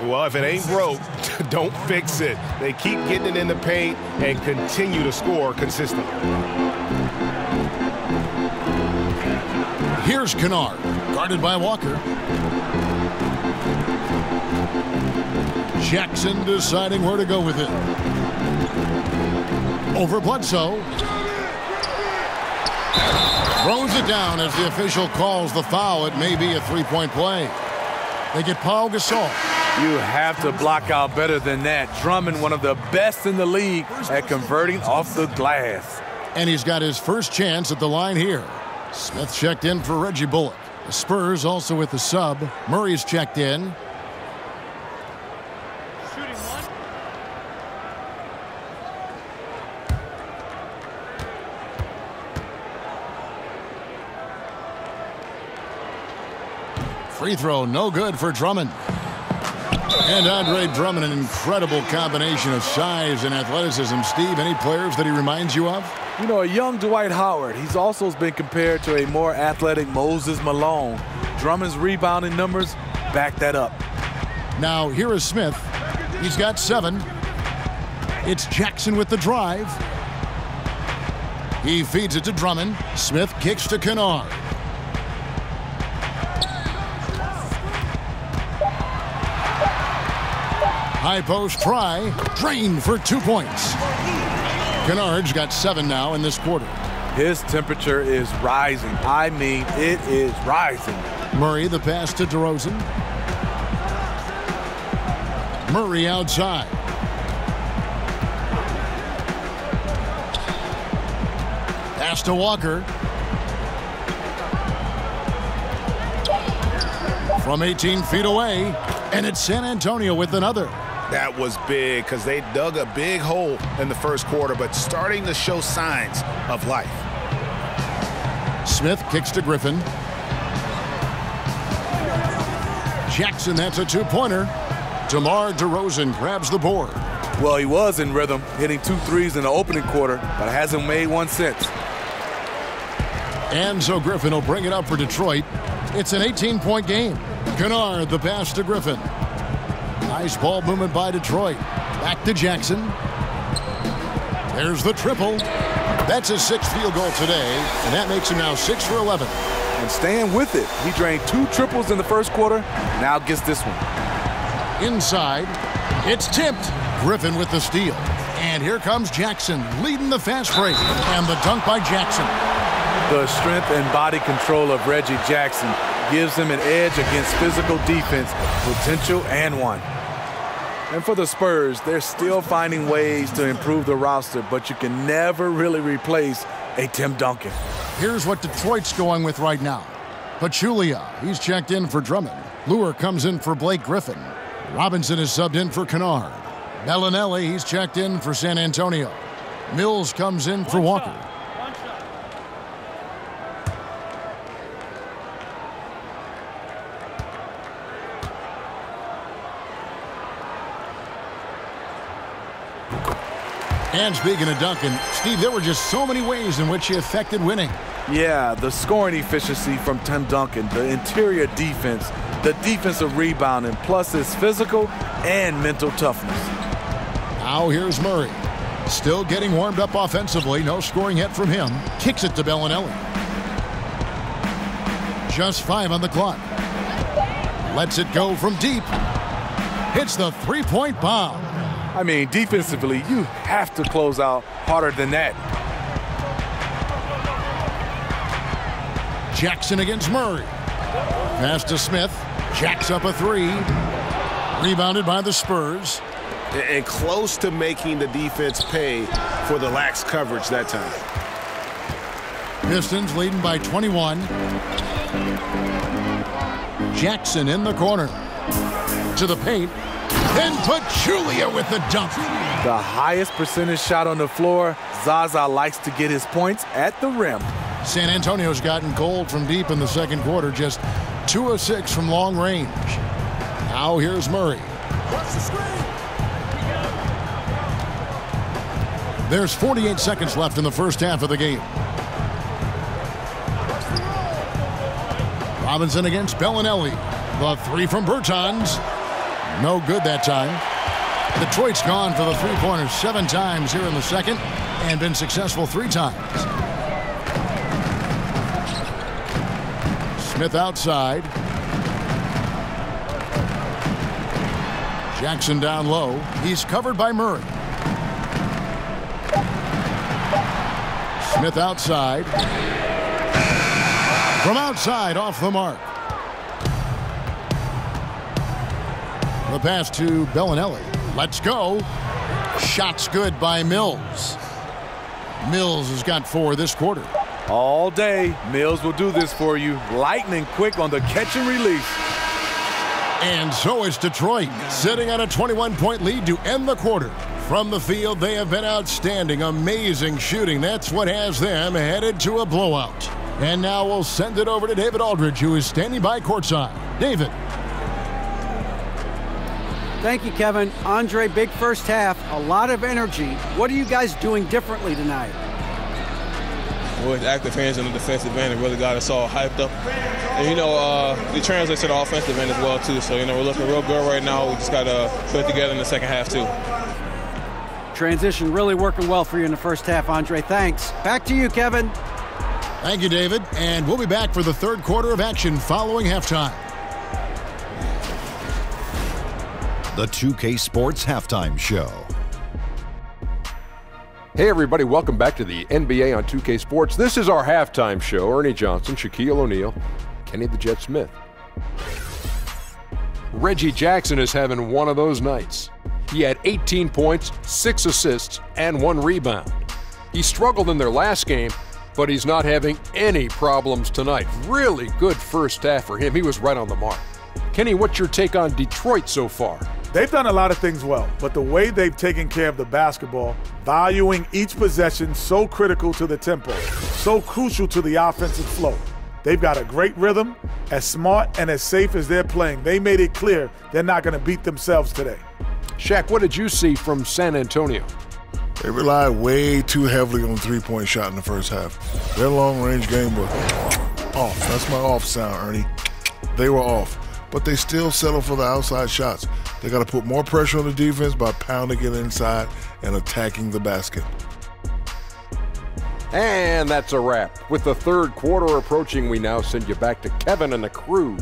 Well, if it ain't broke, don't fix it. They keep getting it in the paint and continue to score consistently. Here's Kennard, guarded by Walker. Jackson deciding where to go with it. Over Bledsoe. Throws it down as the official calls the foul. It may be a three-point play. They get Pau Gasol. You have to block out better than that. Drummond, one of the best in the league at converting off the glass. And he's got his first chance at the line here. Smith checked in for Reggie Bullock. The Spurs also with the sub. Murray's checked in. Shooting one. Free throw, no good for Drummond. And Andre Drummond, an incredible combination of size and athleticism. Steve, any players that he reminds you of? You know, a young Dwight Howard. He's also been compared to a more athletic Moses Malone. Drummond's rebounding numbers back that up. Now, here is Smith. He's got 7. It's Jackson with the drive. He feeds it to Drummond. Smith kicks to Kennard. High post try, drained for 2 points. Kennard's got 7 now in this quarter. His temperature is rising. I mean, it is rising. Murray, the pass to DeRozan. Murray outside. Pass to Walker. From 18 feet away, and it's San Antonio with another. That was big because they dug a big hole in the first quarter, but starting to show signs of life. Smith kicks to Griffin. Jackson, that's a two-pointer. DeMar DeRozan grabs the board. Well, he was in rhythm, hitting 2 threes in the opening quarter, but hasn't made one since. And so Griffin will bring it up for Detroit. It's an 18-point game. Kennard, the pass to Griffin. Nice ball movement by Detroit. Back to Jackson. There's the triple. That's his 6th field goal today, and that makes him now 6 for 11. And staying with it, he drained 2 triples in the first quarter, now gets this one. Inside, it's tipped. Griffin with the steal. And here comes Jackson, leading the fast break, and the dunk by Jackson. The strength and body control of Reggie Jackson gives him an edge against physical defense, potential and one. And for the Spurs, they're still finding ways to improve the roster, but you can never really replace a Tim Duncan. Here's what Detroit's going with right now. Pachulia, he's checked in for Drummond. Lure comes in for Blake Griffin. Robinson is subbed in for Kennard. Bellinelli, he's checked in for San Antonio. Mills comes in for Walker. And speaking of Duncan, Steve, there were just so many ways in which he affected winning. Yeah, the scoring efficiency from Tim Duncan, the interior defense, the defensive rebounding, plus his physical and mental toughness. Now here's Murray. Still getting warmed up offensively. No scoring yet from him. Kicks it to Bellinelli. Just 5 on the clock. Lets it go from deep. Hits the three-point bomb. I mean, defensively, you have to close out harder than that. Jackson against Murray. Pass to Smith. Jacks up a 3. Rebounded by the Spurs. And close to making the defense pay for the lax coverage that time. Pistons leading by 21. Jackson in the corner. To the paint. Then Pachulia with the dunk. The highest percentage shot on the floor. Zaza likes to get his points at the rim. San Antonio's gotten cold from deep in the second quarter. Just 2 of 6 from long range. Now here's Murray. There's 48 seconds left in the first half of the game. Robinson against Bellinelli. The 3 from Bertans. No good that time. Detroit's gone for the three-pointers 7 times here in the second and been successful 3 times. Smith outside. Jackson down low. He's covered by Murray. Smith outside. From outside, off the mark. The pass to Bellinelli. Let's go. Shot's good by Mills. Mills has got 4 this quarter. All day, Mills will do this for you. Lightning quick on the catch and release. And so it's Detroit, sitting on a 21-point lead to end the quarter. From the field, they have been outstanding, amazing shooting. That's what has them headed to a blowout. And now we'll send it over to David Aldridge, who is standing by courtside. David. Thank you, Kevin. Andre, big first half, a lot of energy. What are you guys doing differently tonight? Well, it's active hands on the defensive end. It really got us all hyped up. And, it translates to the offensive end as well, too. So, we're looking real good right now. We just got to put it together in the second half, too. Transition really working well for you in the first half, Andre. Thanks. Back to you, Kevin. Thank you, David. And we'll be back for the third quarter of action following halftime. The 2K Sports Halftime Show. Hey everybody, welcome back to the NBA on 2K Sports. This is our halftime show. Ernie Johnson, Shaquille O'Neal, Kenny the Jet Smith. Reggie Jackson is having one of those nights. He had 18 points, 6 assists, and 1 rebound. He struggled in their last game, But he's not having any problems tonight. Really good first half for him. He was right on the mark. Kenny, what's your take on Detroit so far? They've done a lot of things well, but the way they've taken care of the basketball, valuing each possession, so critical to the tempo, so crucial to the offensive flow. They've got a great rhythm, as smart and as safe as they're playing. They made it clear they're not going to beat themselves today. Shaq, what did you see from San Antonio? They relied way too heavily on the three-point shot in the first half. Their long-range game was off. That's my off sound, Ernie. They were off. But they still settle for the outside shots. They got to put more pressure on the defense by pounding it inside and attacking the basket. And that's a wrap. With the third quarter approaching, we now send you back to Kevin and the crew.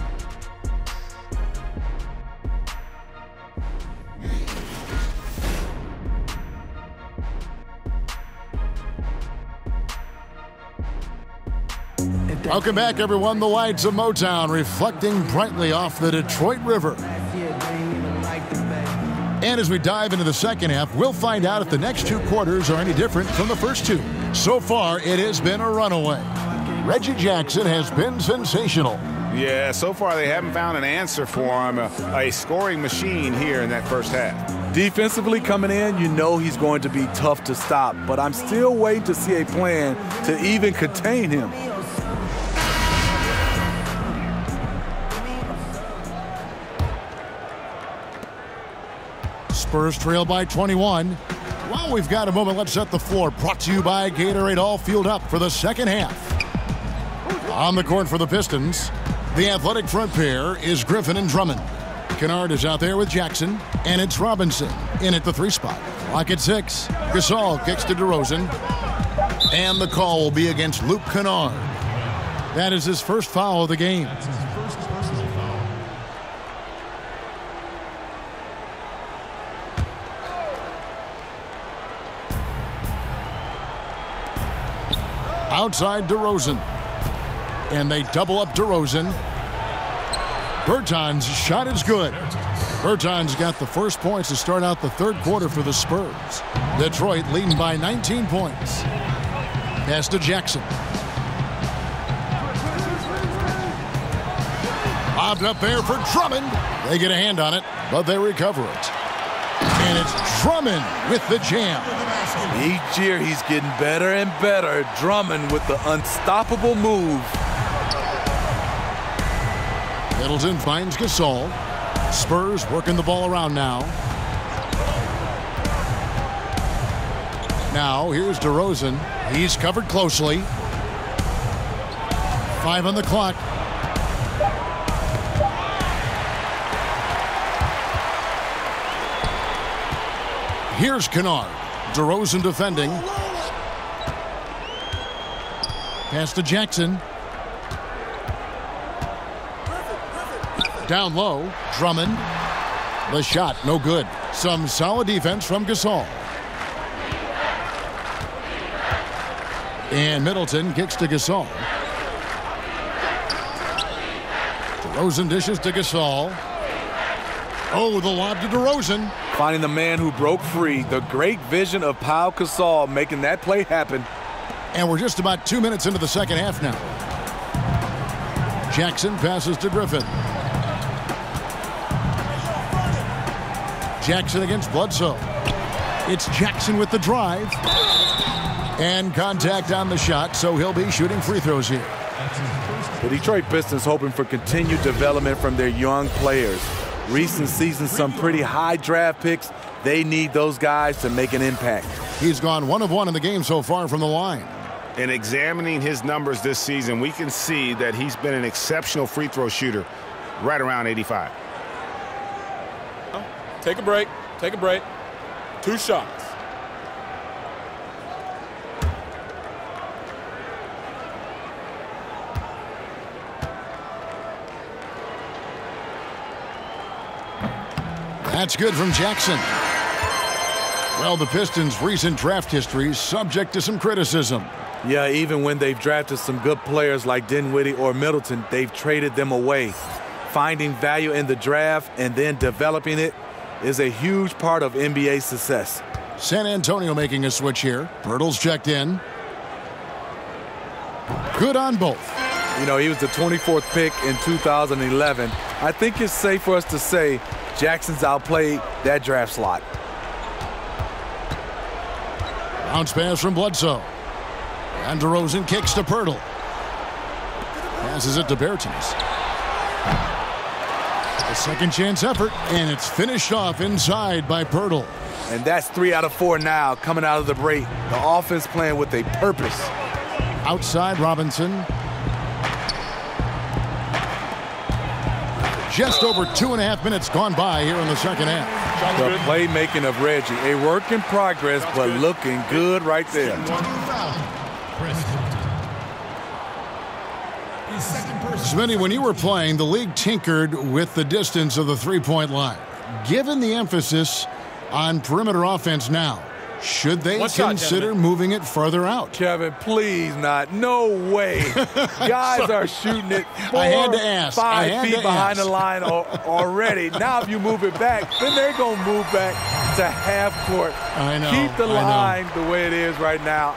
Welcome back, everyone. The lights of Motown reflecting brightly off the Detroit River. And as we dive into the second half, we'll find out if the next two quarters are any different from the first two. So far, it has been a runaway. Reggie Jackson has been sensational. Yeah, so far they haven't found an answer for him, a scoring machine here in that first half. Defensively coming in, you know he's going to be tough to stop, but I'm still waiting to see a plan to even contain him. Spurs trail by 21. While we've got a moment, let's set the floor. Brought to you by Gatorade, all fueled up for the second half. On the court for the Pistons, the athletic front pair is Griffin and Drummond. Kennard is out there with Jackson, and it's Robinson in at the 3 spot. Clock at 6. Gasol kicks to DeRozan, and the call will be against Luke Kennard. That is his first foul of the game. Outside DeRozan. And they double up DeRozan. Bertans' shot is good. Bertans got the first points to start out the third quarter for the Spurs. Detroit leading by 19 points. Pass to Jackson. Lobbed up there for Drummond. They get a hand on it, but they recover it. And it's Drummond with the jam. Each year he's getting better and better. Drummond with the unstoppable move. Middleton finds Gasol. Spurs working the ball around now. Now here's DeRozan. He's covered closely. 5 on the clock. Here's Kennard. DeRozan defending. Pass to Jackson. Down low, Drummond. The shot, no good. Some solid defense from Gasol. And Middleton kicks to Gasol. DeRozan dishes to Gasol. Oh, the lob to DeRozan. Finding the man who broke free. The great vision of Pau Gasol making that play happen. And we're just about 2 minutes into the second half now. Jackson passes to Griffin. Jackson against Bledsoe. It's Jackson with the drive. And contact on the shot, so he'll be shooting free throws here. The Detroit Pistons hoping for continued development from their young players. Recent season, some pretty high draft picks. They need those guys to make an impact. He's gone 1 of 1 in the game so far from the line. In examining his numbers this season, we can see that he's been an exceptional free throw shooter, right around 85. Take a break. Take a break. 2 shots. That's good from Jackson. Well, the Pistons' recent draft history is subject to some criticism. Yeah, even when they've drafted some good players like Dinwiddie or Middleton, they've traded them away. Finding value in the draft and then developing it is a huge part of NBA success. San Antonio making a switch here. Pirtle's checked in. good on both. You know, he was the 24th pick in 2011. I think it's safe for us to say Jackson's outplayed that draft slot. Bounce pass from Bledsoe. And DeRozan kicks to Pirtle. Passes it to Bertans. A second chance effort, and it's finished off inside by Pirtle. And that's 3 out of 4 now coming out of the break. The offense playing with a purpose. Outside Robinson. Just over 2.5 minutes gone by here in the second half. The playmaking of Reggie, a work in progress, but looking good right there. Smitty, when you were playing, the league tinkered with the distance of the three-point line. Given the emphasis on perimeter offense now, should they consider moving it further out? Kevin, please not. No way. Guys are shooting it 4, 5 feet behind the line already. Now if you move it back, then they're going to move back to half court. I know. Keep the line the way it is right now.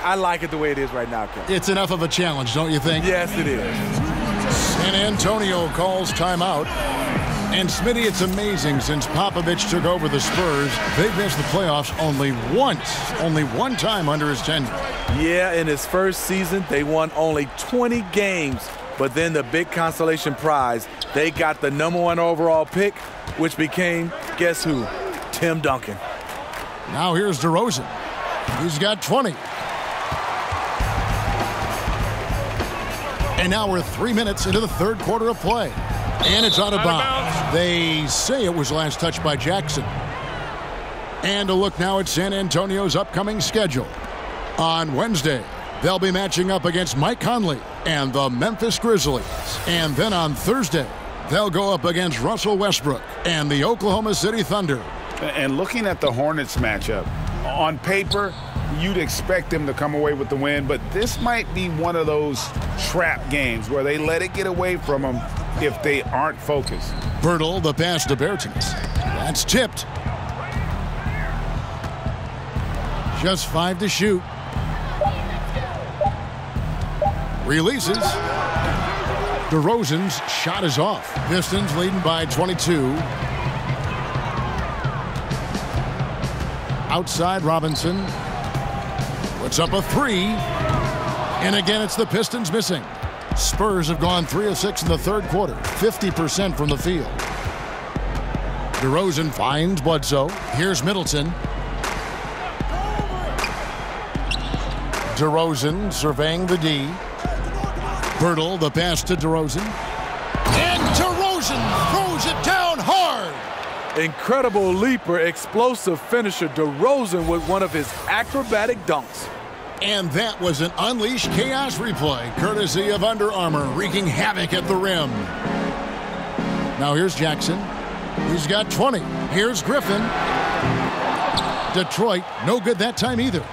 I like it the way it is right now, Kevin. It's enough of a challenge, don't you think? Yes, it is. San Antonio calls timeout. And Smitty, it's amazing since Popovich took over the Spurs, they've missed the playoffs only one time under his tenure. Yeah, in his first season, they won only 20 games. But then the big consolation prize, they got the #1 overall pick, which became, guess who? Tim Duncan. Now here's DeRozan. He's got 20. And now we're 3 minutes into the third quarter of play. And it's out of bounds. They say it was last touched by Jackson. And a look now at San Antonio's upcoming schedule. On Wednesday, they'll be matching up against Mike Conley and the Memphis Grizzlies. And then on Thursday, they'll go up against Russell Westbrook and the Oklahoma City Thunder. And looking at the Hornets matchup, on paper, you'd expect them to come away with the win, but this might be one of those trap games where they let it get away from them if they aren't focused. Pirtle, the pass to Bertans. That's tipped. Just 5 to shoot. Releases. DeRozan's shot is off. Pistons leading by 22. Outside Robinson. Puts up a 3. And again, it's the Pistons missing. Spurs have gone 3 of 6 in the third quarter, 50% from the field. DeRozan finds Bledsoe. Here's Middleton. DeRozan surveying the D. Pirtle, the pass to DeRozan. And DeRozan throws it down hard. Incredible leaper, explosive finisher. DeRozan with one of his acrobatic dunks. And that was an Unleashed Chaos replay, courtesy of Under Armour, wreaking havoc at the rim. Now here's Jackson. He's got 20. Here's Griffin. Detroit, no good that time either.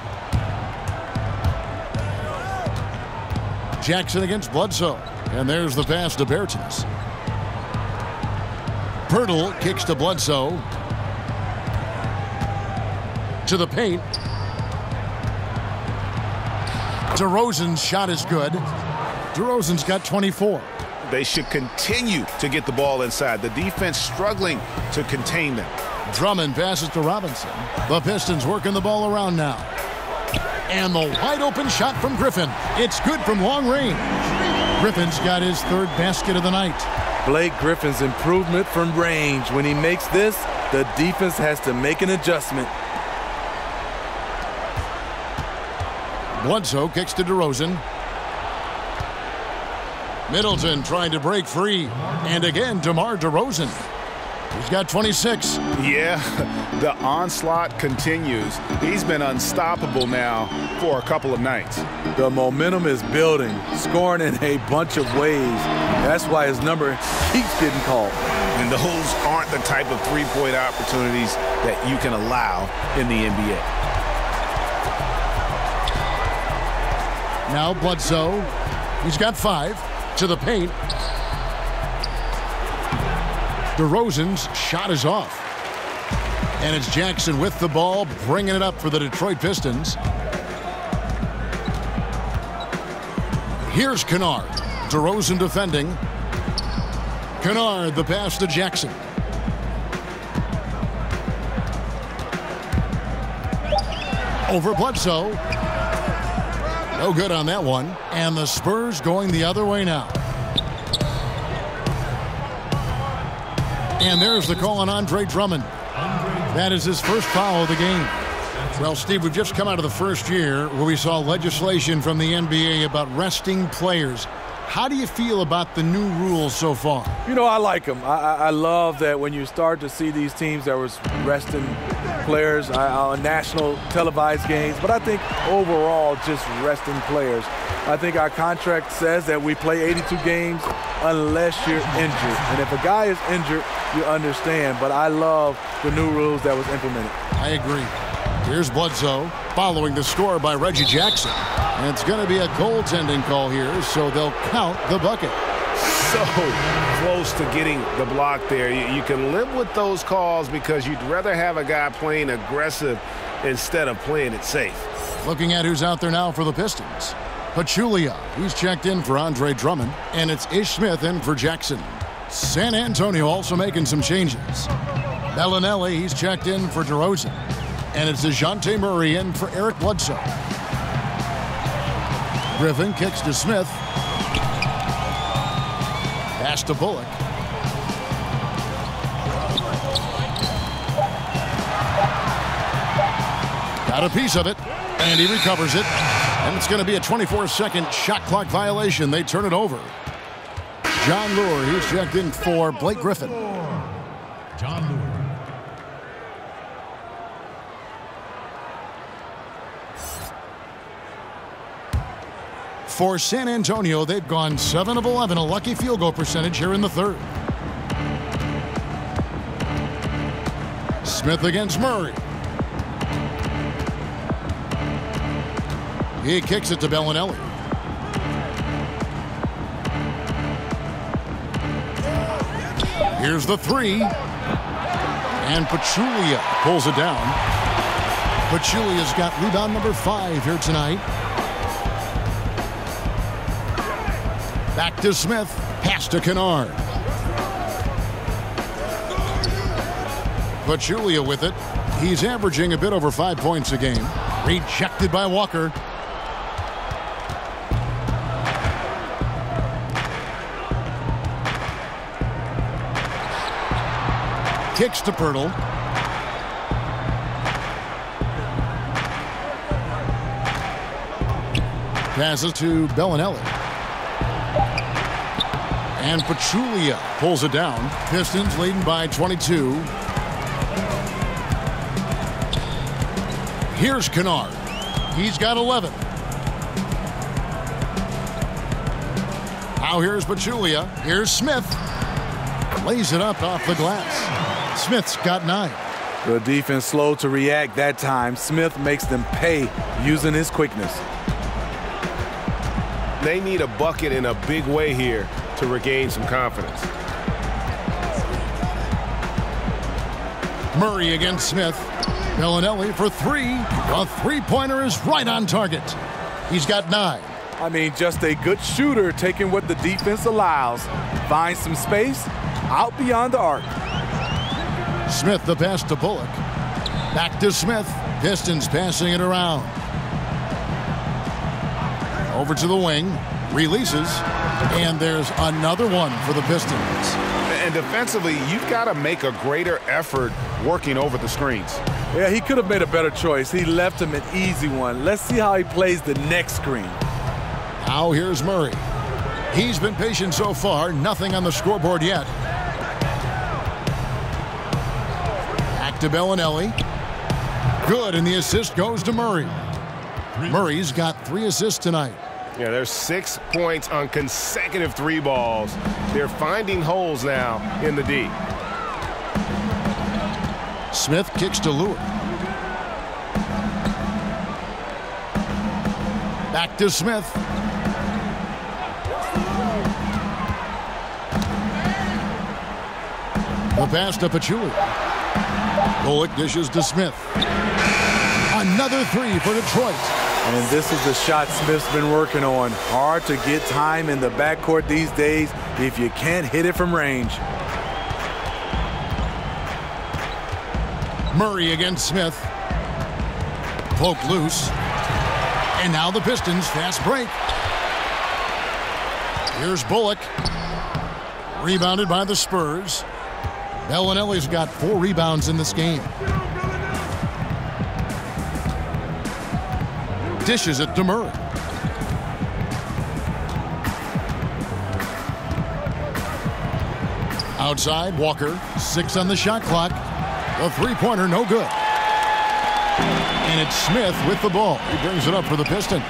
Jackson against Bledsoe. And there's the pass to Bertans. Pirtle kicks to Bledsoe. To the paint. DeRozan's shot is good. DeRozan's got 24. They should continue to get the ball inside. The defense struggling to contain them. Drummond passes to Robinson. The Pistons working the ball around now. And the wide open shot from Griffin. It's good from long range. Griffin's got his third basket of the night. Blake Griffin's improvement from range. When he makes this, the defense has to make an adjustment. Bledsoe kicks to DeRozan. Middleton trying to break free. And again, DeMar DeRozan. He's got 26. Yeah, the onslaught continues. He's been unstoppable now for a couple of nights. The momentum is building, scoring in a bunch of ways. That's why his number keeps getting called. And those aren't the type of three-point opportunities that you can allow in the NBA. Now Bledsoe. He's got 5 to the paint. DeRozan's shot is off. And it's Jackson with the ball, bringing it up for the Detroit Pistons. Here's Kennard. DeRozan defending. Kennard, the pass to Jackson. Over Bledsoe. No good on that one. And the Spurs going the other way now. And there's the call on Andre Drummond. That is his first foul of the game. Well, Steve, we've just come out of the first year where we saw legislation from the NBA about resting players. How do you feel about the new rules so far? You know, I like them. I love that when you start to see these teams that was resting players on national televised games. But I think overall, just resting players. I think our contract says that we play 82 games unless you're injured. And if a guy is injured, you understand. But I love the new rules that was implemented. I agree. Here's Bledsoe following the score by Reggie Jackson. And it's going to be a goaltending call here, so they'll count the bucket. So close to getting the block there. You can live with those calls because you'd rather have a guy playing aggressive instead of playing it safe. Looking at who's out there now for the Pistons. Pachulia, he's checked in for Andre Drummond, and it's Ish Smith in for Jackson. San Antonio also making some changes. Bellinelli, he's checked in for DeRozan, and it's DeJounte Murray in for Eric Bledsoe. Griffin kicks to Smith. Pass to Bullock. Got a piece of it, and he recovers it. And it's going to be a 24-second shot clock violation. They turn it over. John Lure, he's checked in for Blake Griffin. John Lure. For San Antonio, they've gone 7 of 11, a lucky field goal percentage here in the third. Smith against Murray. He kicks it to Bellinelli. Here's the three. And Pachulia pulls it down. Pachulia's got rebound number 5 here tonight. Back to Smith. Pass to Kennard. Pachulia with it. He's averaging a bit over 5 points a game. Rejected by Walker. Kicks to Pirtle. Passes to Bellinelli. And Pachulia pulls it down. Pistons leading by 22. Here's Kennard. He's got 11. Now here's Pachulia. Here's Smith. Lays it up off the glass. Smith's got 9. The defense slow to react that time. Smith makes them pay using his quickness. They need a bucket in a big way here to regain some confidence. Murray against Smith. Bellinelli for 3. A three-pointer is right on target. He's got 9. I mean, just a good shooter taking what the defense allows. Finds some space out beyond the arc. Smith the pass to Bullock. Back to Smith. Pistons passing it around. Over to the wing. Releases. And there's another one for the Pistons. And defensively, you've got to make a greater effort working over the screens. Yeah, he could have made a better choice. He left him an easy one. Let's see how he plays the next screen. Now here's Murray. He's been patient so far. Nothing on the scoreboard yet. Back to Bellinelli. Good, and the assist goes to Murray. Murray's got 3 assists tonight. Yeah, there's 6 points on consecutive 3 balls. They're finding holes now in the D. Smith kicks to Lure. Back to Smith. The pass to Pachulia. Bullock dishes to Smith. Another 3 for Detroit. And this is the shot Smith's been working on. Hard to get time in the backcourt these days if you can't hit it from range. Murray against Smith. Poke loose. And now the Pistons fast break. Here's Bullock. Rebounded by the Spurs. Bellinelli's got 4 rebounds in this game. Dishes it to Murray. Outside, Walker. 6 on the shot clock. The three-pointer, no good. And it's Smith with the ball. He brings it up for the Pistons.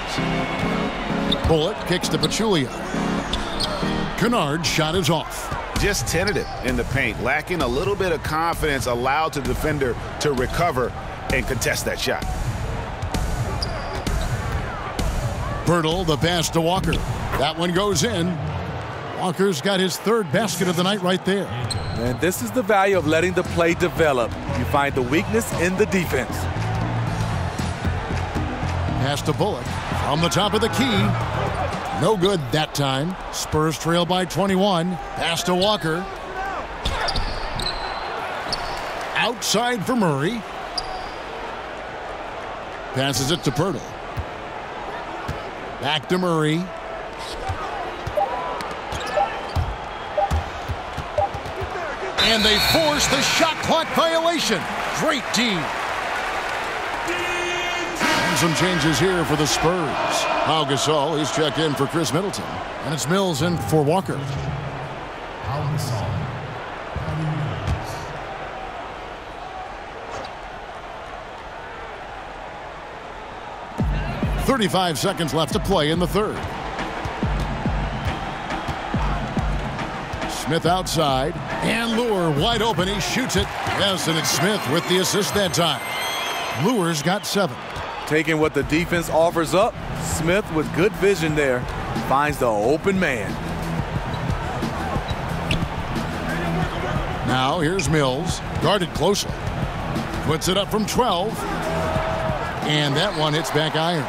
Bullock kicks to Pachulia. Kennard's shot is off. Just tentative in the paint, lacking a little bit of confidence, allowed the defender to recover and contest that shot. Birtle, the pass to Walker. That one goes in. Walker's got his 3rd basket of the night right there. And this is the value of letting the play develop. You find the weakness in the defense. Pass to Bullock from the top of the key. No good that time. Spurs trail by 21. Pass to Walker. Outside for Murray. Passes it to Pirtle. Back to Murray. And they force the shot clock violation. Great team. And some changes here for the Spurs. Pau Gasol, he's checked in for Chris Middleton. And it's Mills in for Walker. Pau Gasol. 35 seconds left to play in the 3rd. Smith outside. And Lure wide open. He shoots it. Yes, and it's Smith with the assist that time. Lure's got 7. Taking what the defense offers up, Smith with good vision there finds the open man. Now here's Mills, guarded closely. Puts it up from 12. And that one hits back iron.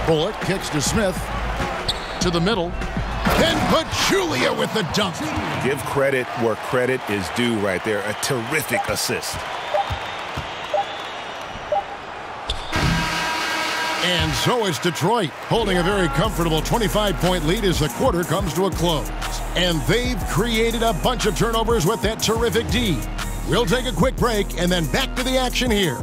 Bullock kicks to Smith. To the middle. And Pachulia with the dunk. Give credit where credit is due right there. A terrific assist. And so it's Detroit, holding a very comfortable 25-point lead as the quarter comes to a close. And they've created a bunch of turnovers with that terrific D. We'll take a quick break and then back to the action here.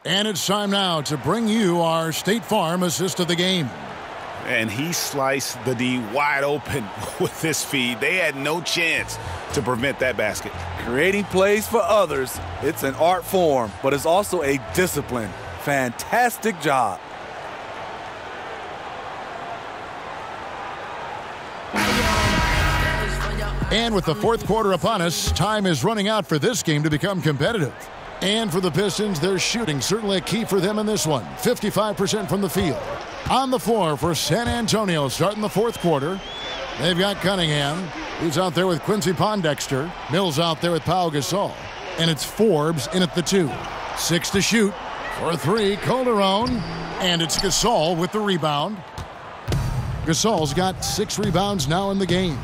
And it's time now to bring you our State Farm assist of the game. And he sliced the D wide open with this feed. They had no chance to prevent that basket. Creating plays for others, it's an art form, but it's also a discipline. Fantastic job. And with the 4th quarter upon us, time is running out for this game to become competitive. And for the Pistons, their shooting certainly a key for them in this one. 55% from the field. On the floor for San Antonio starting the 4th quarter. They've got Cunningham. He's out there with Quincy Pondexter. Mills out there with Pau Gasol. And it's Forbes in at the 2. 6 to shoot. For 3, Calderon. And it's Gasol with the rebound. Gasol's got 6 rebounds now in the game.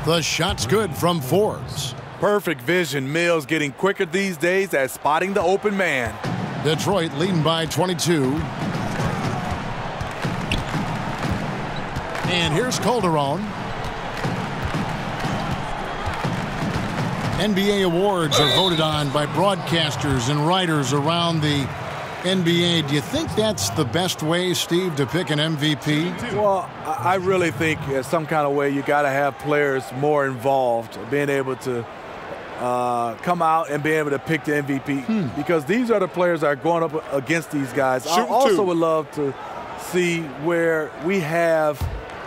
The shot's good from Forbes. Perfect vision. Mills getting quicker these days at spotting the open man. Detroit leading by 22. And here's Calderon. NBA awards are voted on by broadcasters and writers around the NBA. Do you think that's the best way, Steve, to pick an MVP? Well, I really think in some kind of way you got to have players more involved, being able to come out and be able to pick the MVP because these are the players that are going up against these guys. I also would love to see where we have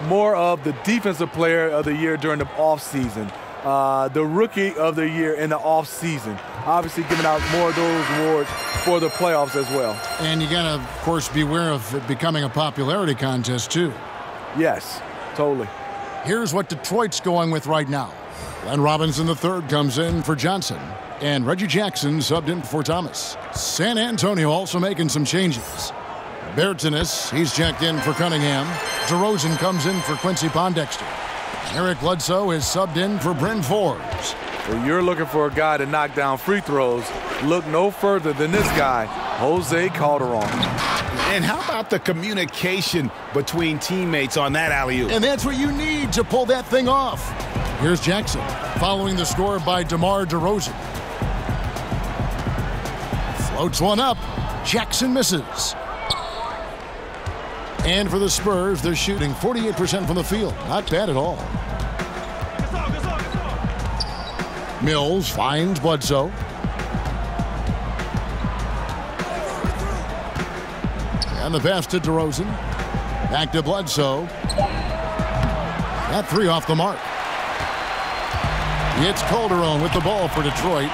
more of the defensive player of the year during the offseason. the Rookie of the Year in the offseason. Obviously giving out more of those awards for the playoffs as well. And you got to, of course, beware of it becoming a popularity contest, too. Yes, totally. Here's what Detroit's going with right now. Glenn Robinson III comes in for Johnson, and Reggie Jackson subbed in for Thomas. San Antonio also making some changes. Bertanis, he's checked in for Cunningham. DeRozan comes in for Quincy Pondexter. Eric Bledsoe is subbed in for Bryn Forbes. Well, you're looking for a guy to knock down free throws. Look no further than this guy, Jose Calderon. And how about the communication between teammates on that alley-oop? And that's what you need to pull that thing off. Here's Jackson, following the score by DeMar DeRozan. Floats one up. Jackson misses. And for the Spurs, they're shooting 48% from the field. Not bad at all. Mills finds Bledsoe. And the pass to DeRozan. Back to Bledsoe. That three off the mark. It's Calderon with the ball for Detroit.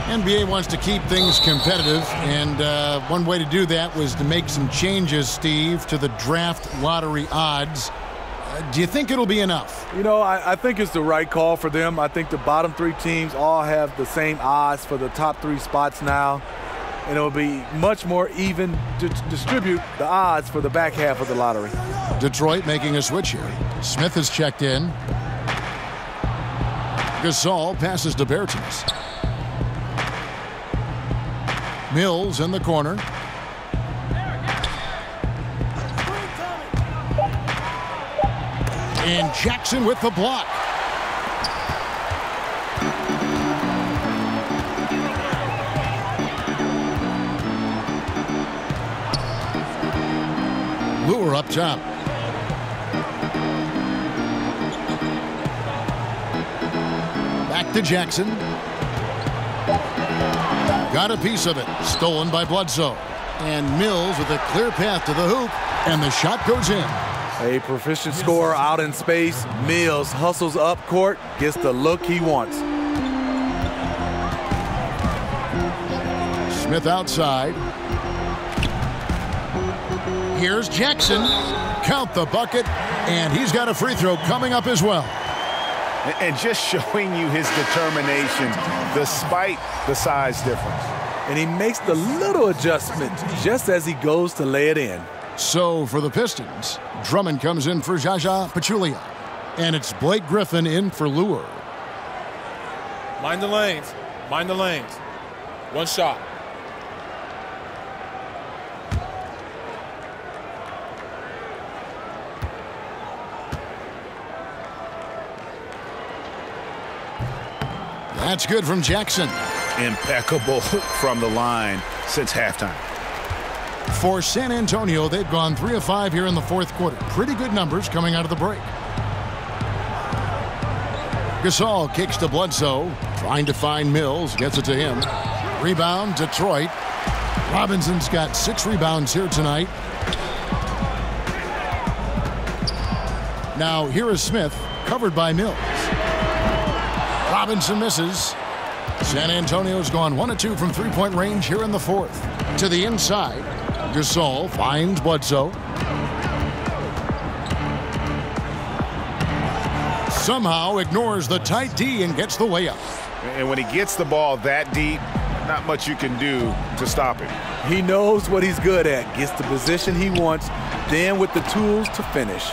NBA wants to keep things competitive, and one way to do that was to make some changes, Steve, to the draft lottery odds. Do you think it'll be enough? You know, I think it's the right call for them. I think the bottom three teams all have the same odds for the top three spots now, and it'll be much more even to distribute the odds for the back half of the lottery. Detroit making a switch here. Smith is checked in. Gasol passes to Bertans. Mills in the corner. And Jackson with the block. Lure up top. Back to Jackson. Got a piece of it. Stolen by Bledsoe. And Mills with a clear path to the hoop. And the shot goes in. A proficient scorer out in space. Mills hustles up court. Gets the look he wants. Smith outside. Here's Jackson. Count the bucket. And he's got a free throw coming up as well. And just showing you his determination despite the size difference. And he makes the little adjustment just as he goes to lay it in. So for the Pistons, Drummond comes in for Jaja Pachulia. And it's Blake Griffin in for Lure. Mind the lanes. Mind the lanes. One shot. That's good from Jackson. Impeccable from the line since halftime. For San Antonio, they've gone 3 of 5 here in the fourth quarter. Pretty good numbers coming out of the break. Gasol kicks to Bledsoe, trying to find Mills, gets it to him. Rebound, Detroit. Robinson's got 6 rebounds here tonight. Now here is Smith, covered by Mills. Robinson misses. San Antonio's gone 1 of 2 from three-point range here in the fourth. To the inside, Gasol finds Bledsoe. Somehow ignores the tight D and gets the layup. And when he gets the ball that deep, not much you can do to stop him. He knows what he's good at. Gets the position he wants, then with the tools to finish.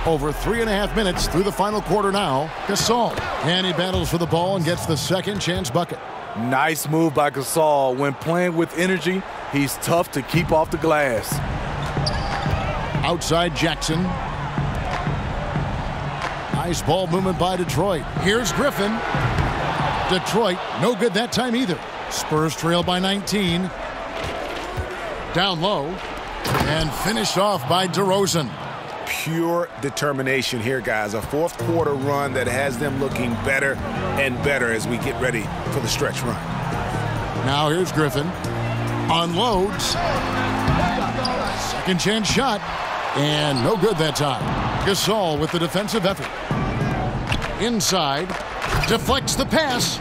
Over 3.5 minutes through the final quarter now. Gasol. And he battles for the ball and gets the second chance bucket. Nice move by Gasol. When playing with energy, he's tough to keep off the glass. Outside Jackson. Nice ball movement by Detroit. Here's Griffin. Detroit, no good that time either. Spurs trail by 19. Down low. And finished off by DeRozan. Pure determination here, guys. A fourth quarter run that has them looking better and better as we get ready for the stretch run. Now here's Griffin. Unloads. Second chance shot. And no good that time. Gasol with the defensive effort. Inside. Deflects the pass.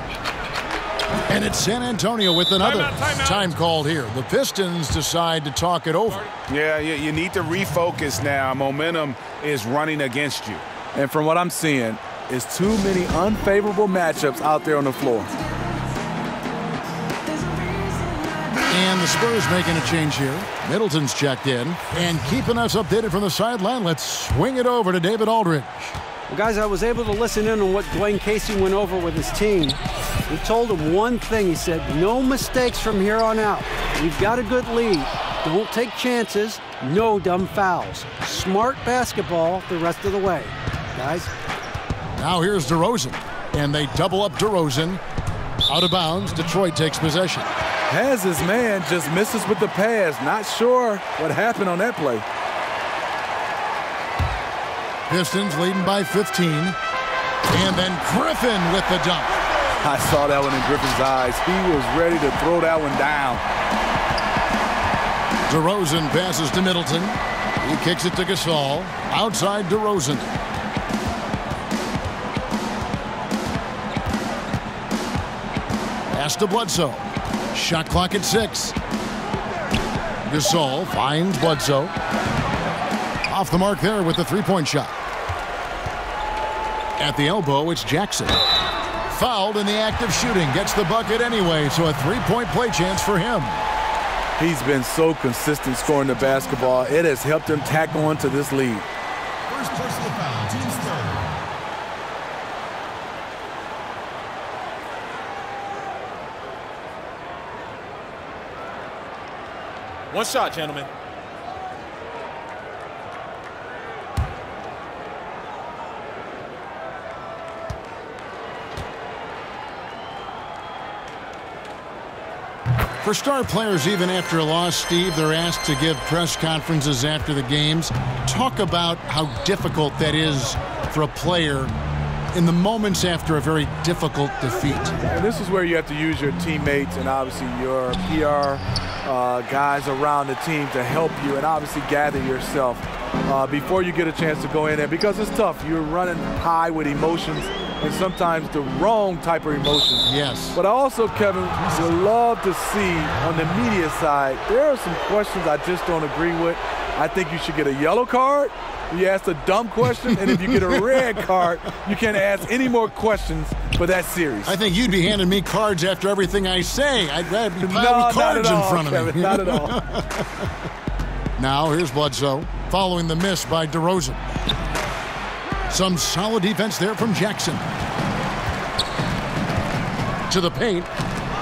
And it's San Antonio with another time called here. The Pistons decide to talk it over. Yeah, you need to refocus now. Momentum is running against you. And from what I'm seeing, it's too many unfavorable matchups out there on the floor. And the Spurs making a change here. Middleton's checked in. And keeping us updated from the sideline, let's swing it over to David Aldridge. Well, guys, I was able to listen in on what Dwayne Casey went over with his team. He told him one thing. He said, no mistakes from here on out. We've got a good lead. Don't take chances. No dumb fouls. Smart basketball the rest of the way, guys. Now here's DeRozan. And they double up DeRozan. Out of bounds. Detroit takes possession. Has his man just misses with the pass. Not sure what happened on that play. Pistons leading by 15. And then Griffin with the dunk. I saw that one in Griffin's eyes. He was ready to throw that one down. DeRozan passes to Middleton. He kicks it to Gasol. Outside DeRozan. Pass to Bledsoe. Shot clock at 6. Gasol finds Bledsoe. Off the mark there with the three-point shot. At the elbow, it's Jackson. Fouled in the act of shooting. Gets the bucket anyway, so a three-point play chance for him. He's been so consistent scoring the basketball. It has helped him tack on to this lead. First personal foul, team's third. One shot, gentlemen. For star players, even after a loss, Steve, they're asked to give press conferences after the games. Talk about how difficult that is for a player in the moments after a very difficult defeat. And this is where you have to use your teammates and obviously your PR guys around the team to help you and obviously gather yourself before you get a chance to go in there, because it's tough. You're running high with emotions and sometimes the wrong type of emotions. Yes. But I also, Kevin, would love to see on the media side, there are some questions I just don't agree with. I think you should get a yellow card. You ask a dumb question, and if you get a red card, you can't ask any more questions for that series. I think you'd be handing me cards after everything I say. I'd have no, cards all, in front Kevin, of me. Not at all. Now here's Bledsoe following the miss by DeRozan. Some solid defense there from Jackson. To the paint.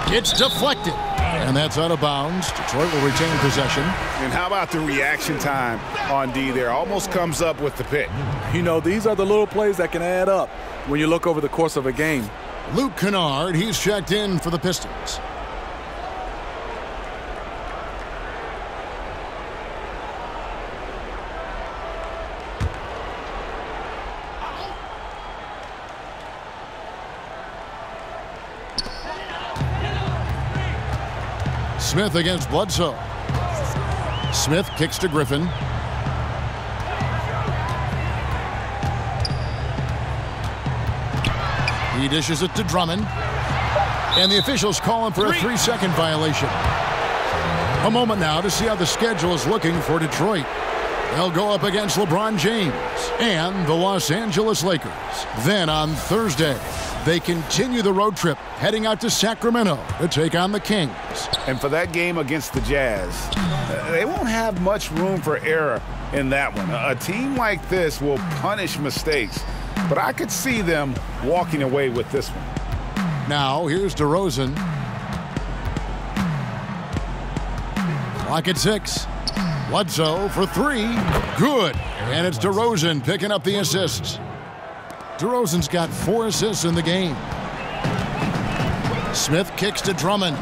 It's deflected. And that's out of bounds. Detroit will retain possession. And how about the reaction time on D there? Almost comes up with the pick. You know, these are the little plays that can add up when you look over the course of a game. Luke Kennard, he's checked in for the Pistons. Smith against Bledsoe. Smith kicks to Griffin. He dishes it to Drummond. And the officials call him for a 3-second violation. A moment now to see how the schedule is looking for Detroit. They'll go up against LeBron James and the Los Angeles Lakers. Then on Thursday, they continue the road trip, heading out to Sacramento to take on the Kings. And for that game against the Jazz, they won't have much room for error in that one. A team like this will punish mistakes, but I could see them walking away with this one. Now, here's DeRozan. Clock at 6. Bledsoe for 3. Good. And it's DeRozan picking up the assists. DeRozan's got 4 assists in the game. Smith kicks to Drummond.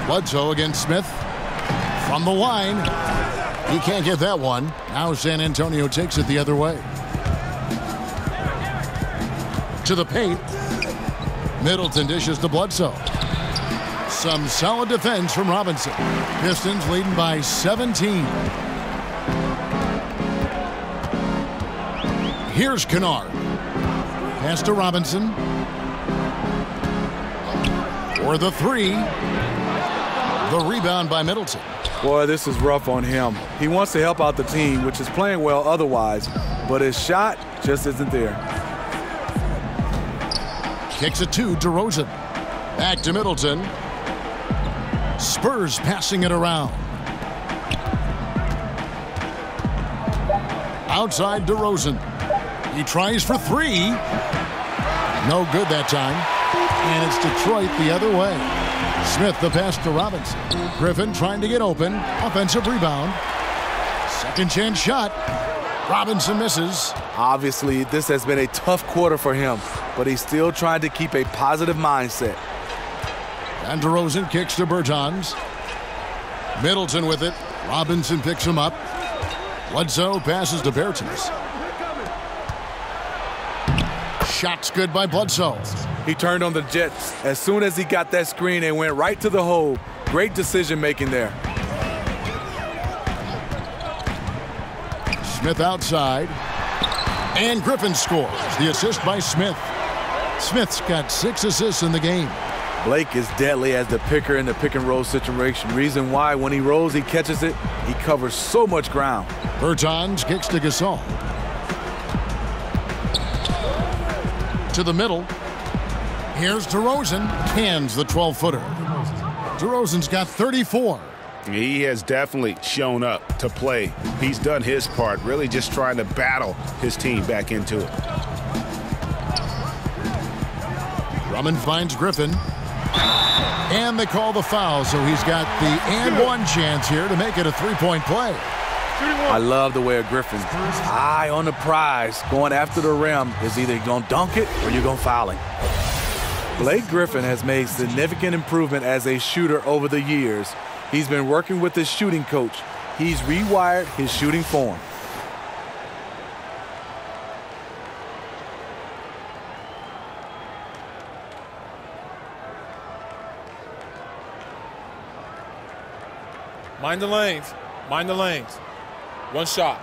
Bledsoe against Smith. From the line. He can't get that one. Now San Antonio takes it the other way. To the paint. Middleton dishes to Bledsoe. Some solid defense from Robinson. Pistons leading by 17. Here's Kennard. Pass to Robinson. For the three. The rebound by Middleton. Boy, this is rough on him. He wants to help out the team, which is playing well otherwise, but his shot just isn't there. Kicks it to DeRozan. Back to Middleton. Spurs passing it around. Outside DeRozan. He tries for three. No good that time. And it's Detroit the other way. Smith the pass to Robinson. Griffin trying to get open. Offensive rebound. Second chance shot. Robinson misses. Obviously, this has been a tough quarter for him, but he's still trying to keep a positive mindset. And DeRozan kicks to Bertans. Middleton with it. Robinson picks him up. Bledsoe passes to Bertans. Shot's good by Bledsoe. He turned on the Jets. As soon as he got that screen and went right to the hole. Great decision making there. Smith outside. And Griffin scores. The assist by Smith. Smith's got 6 assists in the game. Blake is deadly as the picker in the pick and roll situation. Reason why when he rolls, he catches it. He covers so much ground. Bertans kicks to Gasol. To the middle. Here's DeRozan. Cans the 12-footer. DeRozan's got 34. He has definitely shown up to play. He's done his part, really just trying to battle his team back into it. Drummond finds Griffin. And they call the foul, so he's got the and one chance here to make it a three-point play. I love the way of Griffin's eye on the prize, going after the rim. Is either going to dunk it or you're going to foul him. Blake Griffin has made significant improvement as a shooter over the years. He's been working with his shooting coach. He's rewired his shooting form. Mind the lanes. Mind the lanes. One shot.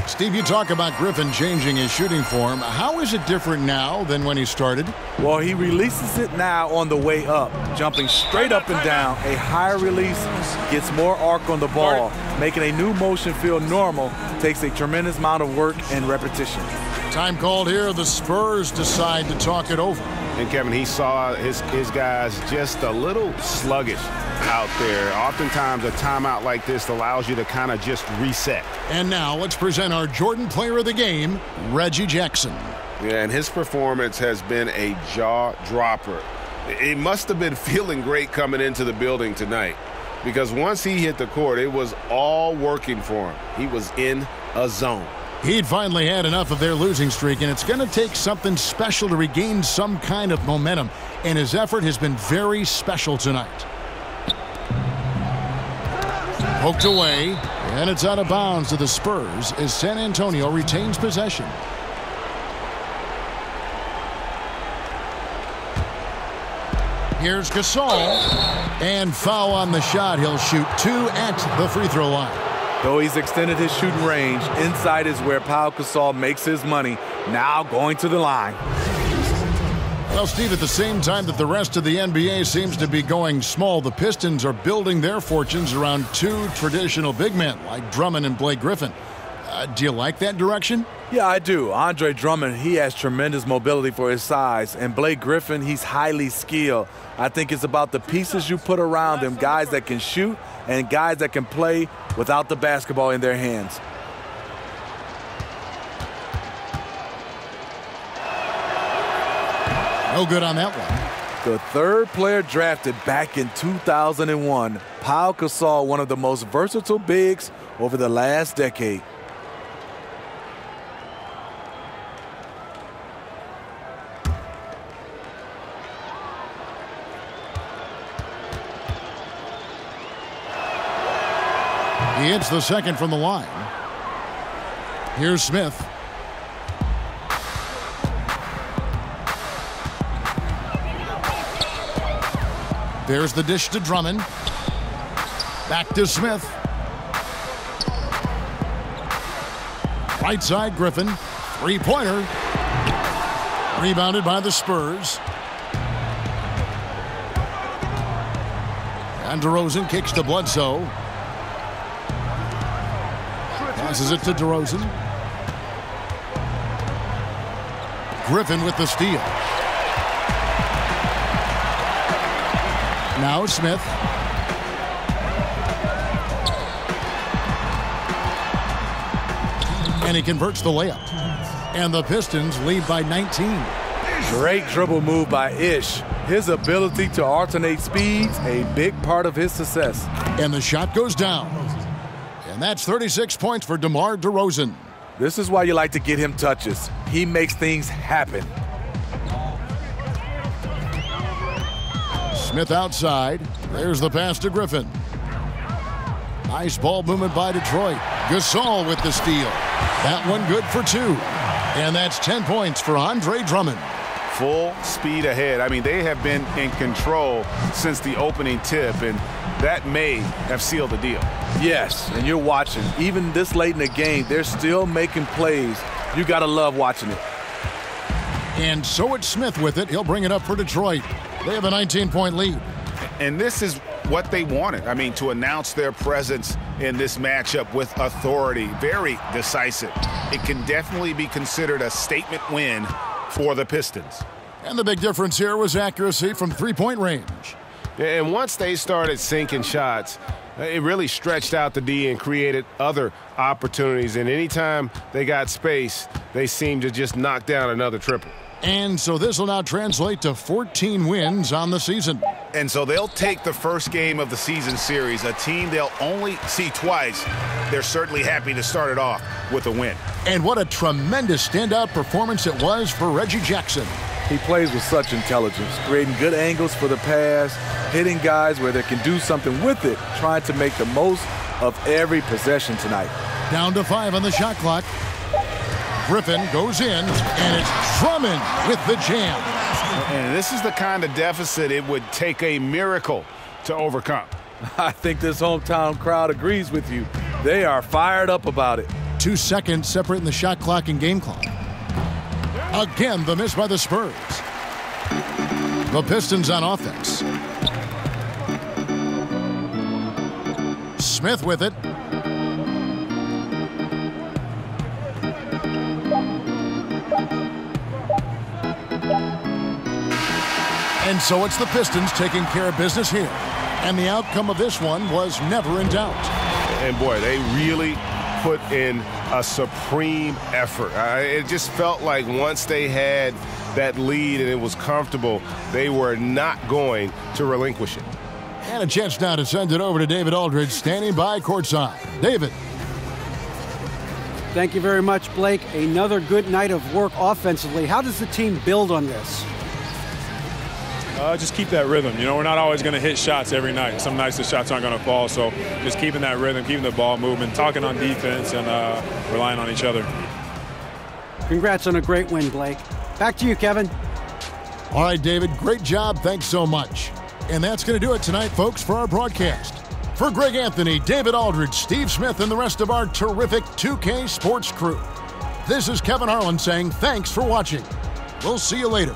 Steve, you talk about Griffin changing his shooting form. How is it different now than when he started? Well, he releases it now on the way up, jumping straight up and down. A higher release gets more arc on the ball. Making a new motion feel normal takes a tremendous amount of work and repetition. Time called here. The Spurs decide to talk it over. And Kevin, he saw his guys just a little sluggish out there. Oftentimes a timeout like this allows you to kind of just reset. And now let's present our Jordan Player of the Game, Reggie Jackson. Yeah, and his performance has been a jaw dropper. He must have been feeling great coming into the building tonight, because once he hit the court, it was all working for him. He was in a zone. He'd finally had enough of their losing streak, and it's going to take something special to regain some kind of momentum, and his effort has been very special tonight. Poked away, and it's out of bounds to the Spurs as San Antonio retains possession. Here's Gasol, and foul on the shot. He'll shoot 2 at the free throw line. Though he's extended his shooting range, inside is where Pau Gasol makes his money, now going to the line. Well, Steve, at the same time that the rest of the NBA seems to be going small, the Pistons are building their fortunes around 2 traditional big men like Drummond and Blake Griffin. Do you like that direction? Yeah, I do. Andre Drummond, he has tremendous mobility for his size. And Blake Griffin, he's highly skilled. I think it's about the pieces you put around them, guys that can shoot and guys that can play without the basketball in their hands. No good on that one. The third player drafted back in 2001, Pau Gasol, one of the most versatile bigs over the last decade. He hits the second from the line. Here's Smith. There's the dish to Drummond. Back to Smith. Right side, Griffin. Three-pointer. Rebounded by the Spurs. And DeRozan kicks to Bledsoe. Passes it to DeRozan. Griffin with the steal. Now Smith. And he converts the layup. And the Pistons lead by 19. Great dribble move by Ish. His ability to alternate speeds, a big part of his success. And the shot goes down. And that's 36 points for DeMar DeRozan. This is why you like to get him touches. He makes things happen. Smith outside. There's the pass to Griffin. Nice ball movement by Detroit. Gasol with the steal. That one good for 2. And that's 10 points for Andre Drummond. Full speed ahead. I mean, they have been in control since the opening tip, and that may have sealed the deal. Yes, and you're watching. Even this late in the game, they're still making plays. You got to love watching it. And so it's Smith with it. He'll bring it up for Detroit. They have a 19-point lead. And this is what they wanted. I mean, to announce their presence in this matchup with authority. Very decisive. It can definitely be considered a statement win for the Pistons. And the big difference here was accuracy from three-point range. And once they started sinking shots, it really stretched out the D and created other opportunities. And anytime they got space, they seemed to just knock down another triple. And so this will now translate to 14 wins on the season. And so they'll take the first game of the season series, a team they'll only see twice. They're certainly happy to start it off with a win. And what a tremendous standout performance it was for Reggie Jackson. He plays with such intelligence, creating good angles for the pass, hitting guys where they can do something with it, trying to make the most of every possession tonight. Down to 5 on the shot clock. Griffin goes in, and it's Drummond with the jam. And this is the kind of deficit it would take a miracle to overcome. I think this hometown crowd agrees with you. They are fired up about it. 2 seconds separating the shot clock and game clock. Again, the miss by the Spurs. The Pistons on offense. Smith with it. And so it's the Pistons taking care of business here. And the outcome of this one was never in doubt. And boy, they really put in a supreme effort. It just felt like once they had that lead and it was comfortable, they were not going to relinquish it. And a chance now to send it over to David Aldridge, standing by courtside. David. Thank you very much, Blake. Another good night of work offensively. How does the team build on this? Just keep that rhythm. You know, we're not always going to hit shots every night. Some nights the shots aren't going to fall. So just keeping that rhythm, keeping the ball moving, talking on defense, and relying on each other. Congrats on a great win, Blake. Back to you, Kevin. All right, David, great job. Thanks so much. And that's going to do it tonight, folks, for our broadcast. For Greg Anthony, David Aldridge, Steve Smith, and the rest of our terrific 2K Sports crew, this is Kevin Harlan saying thanks for watching. We'll see you later.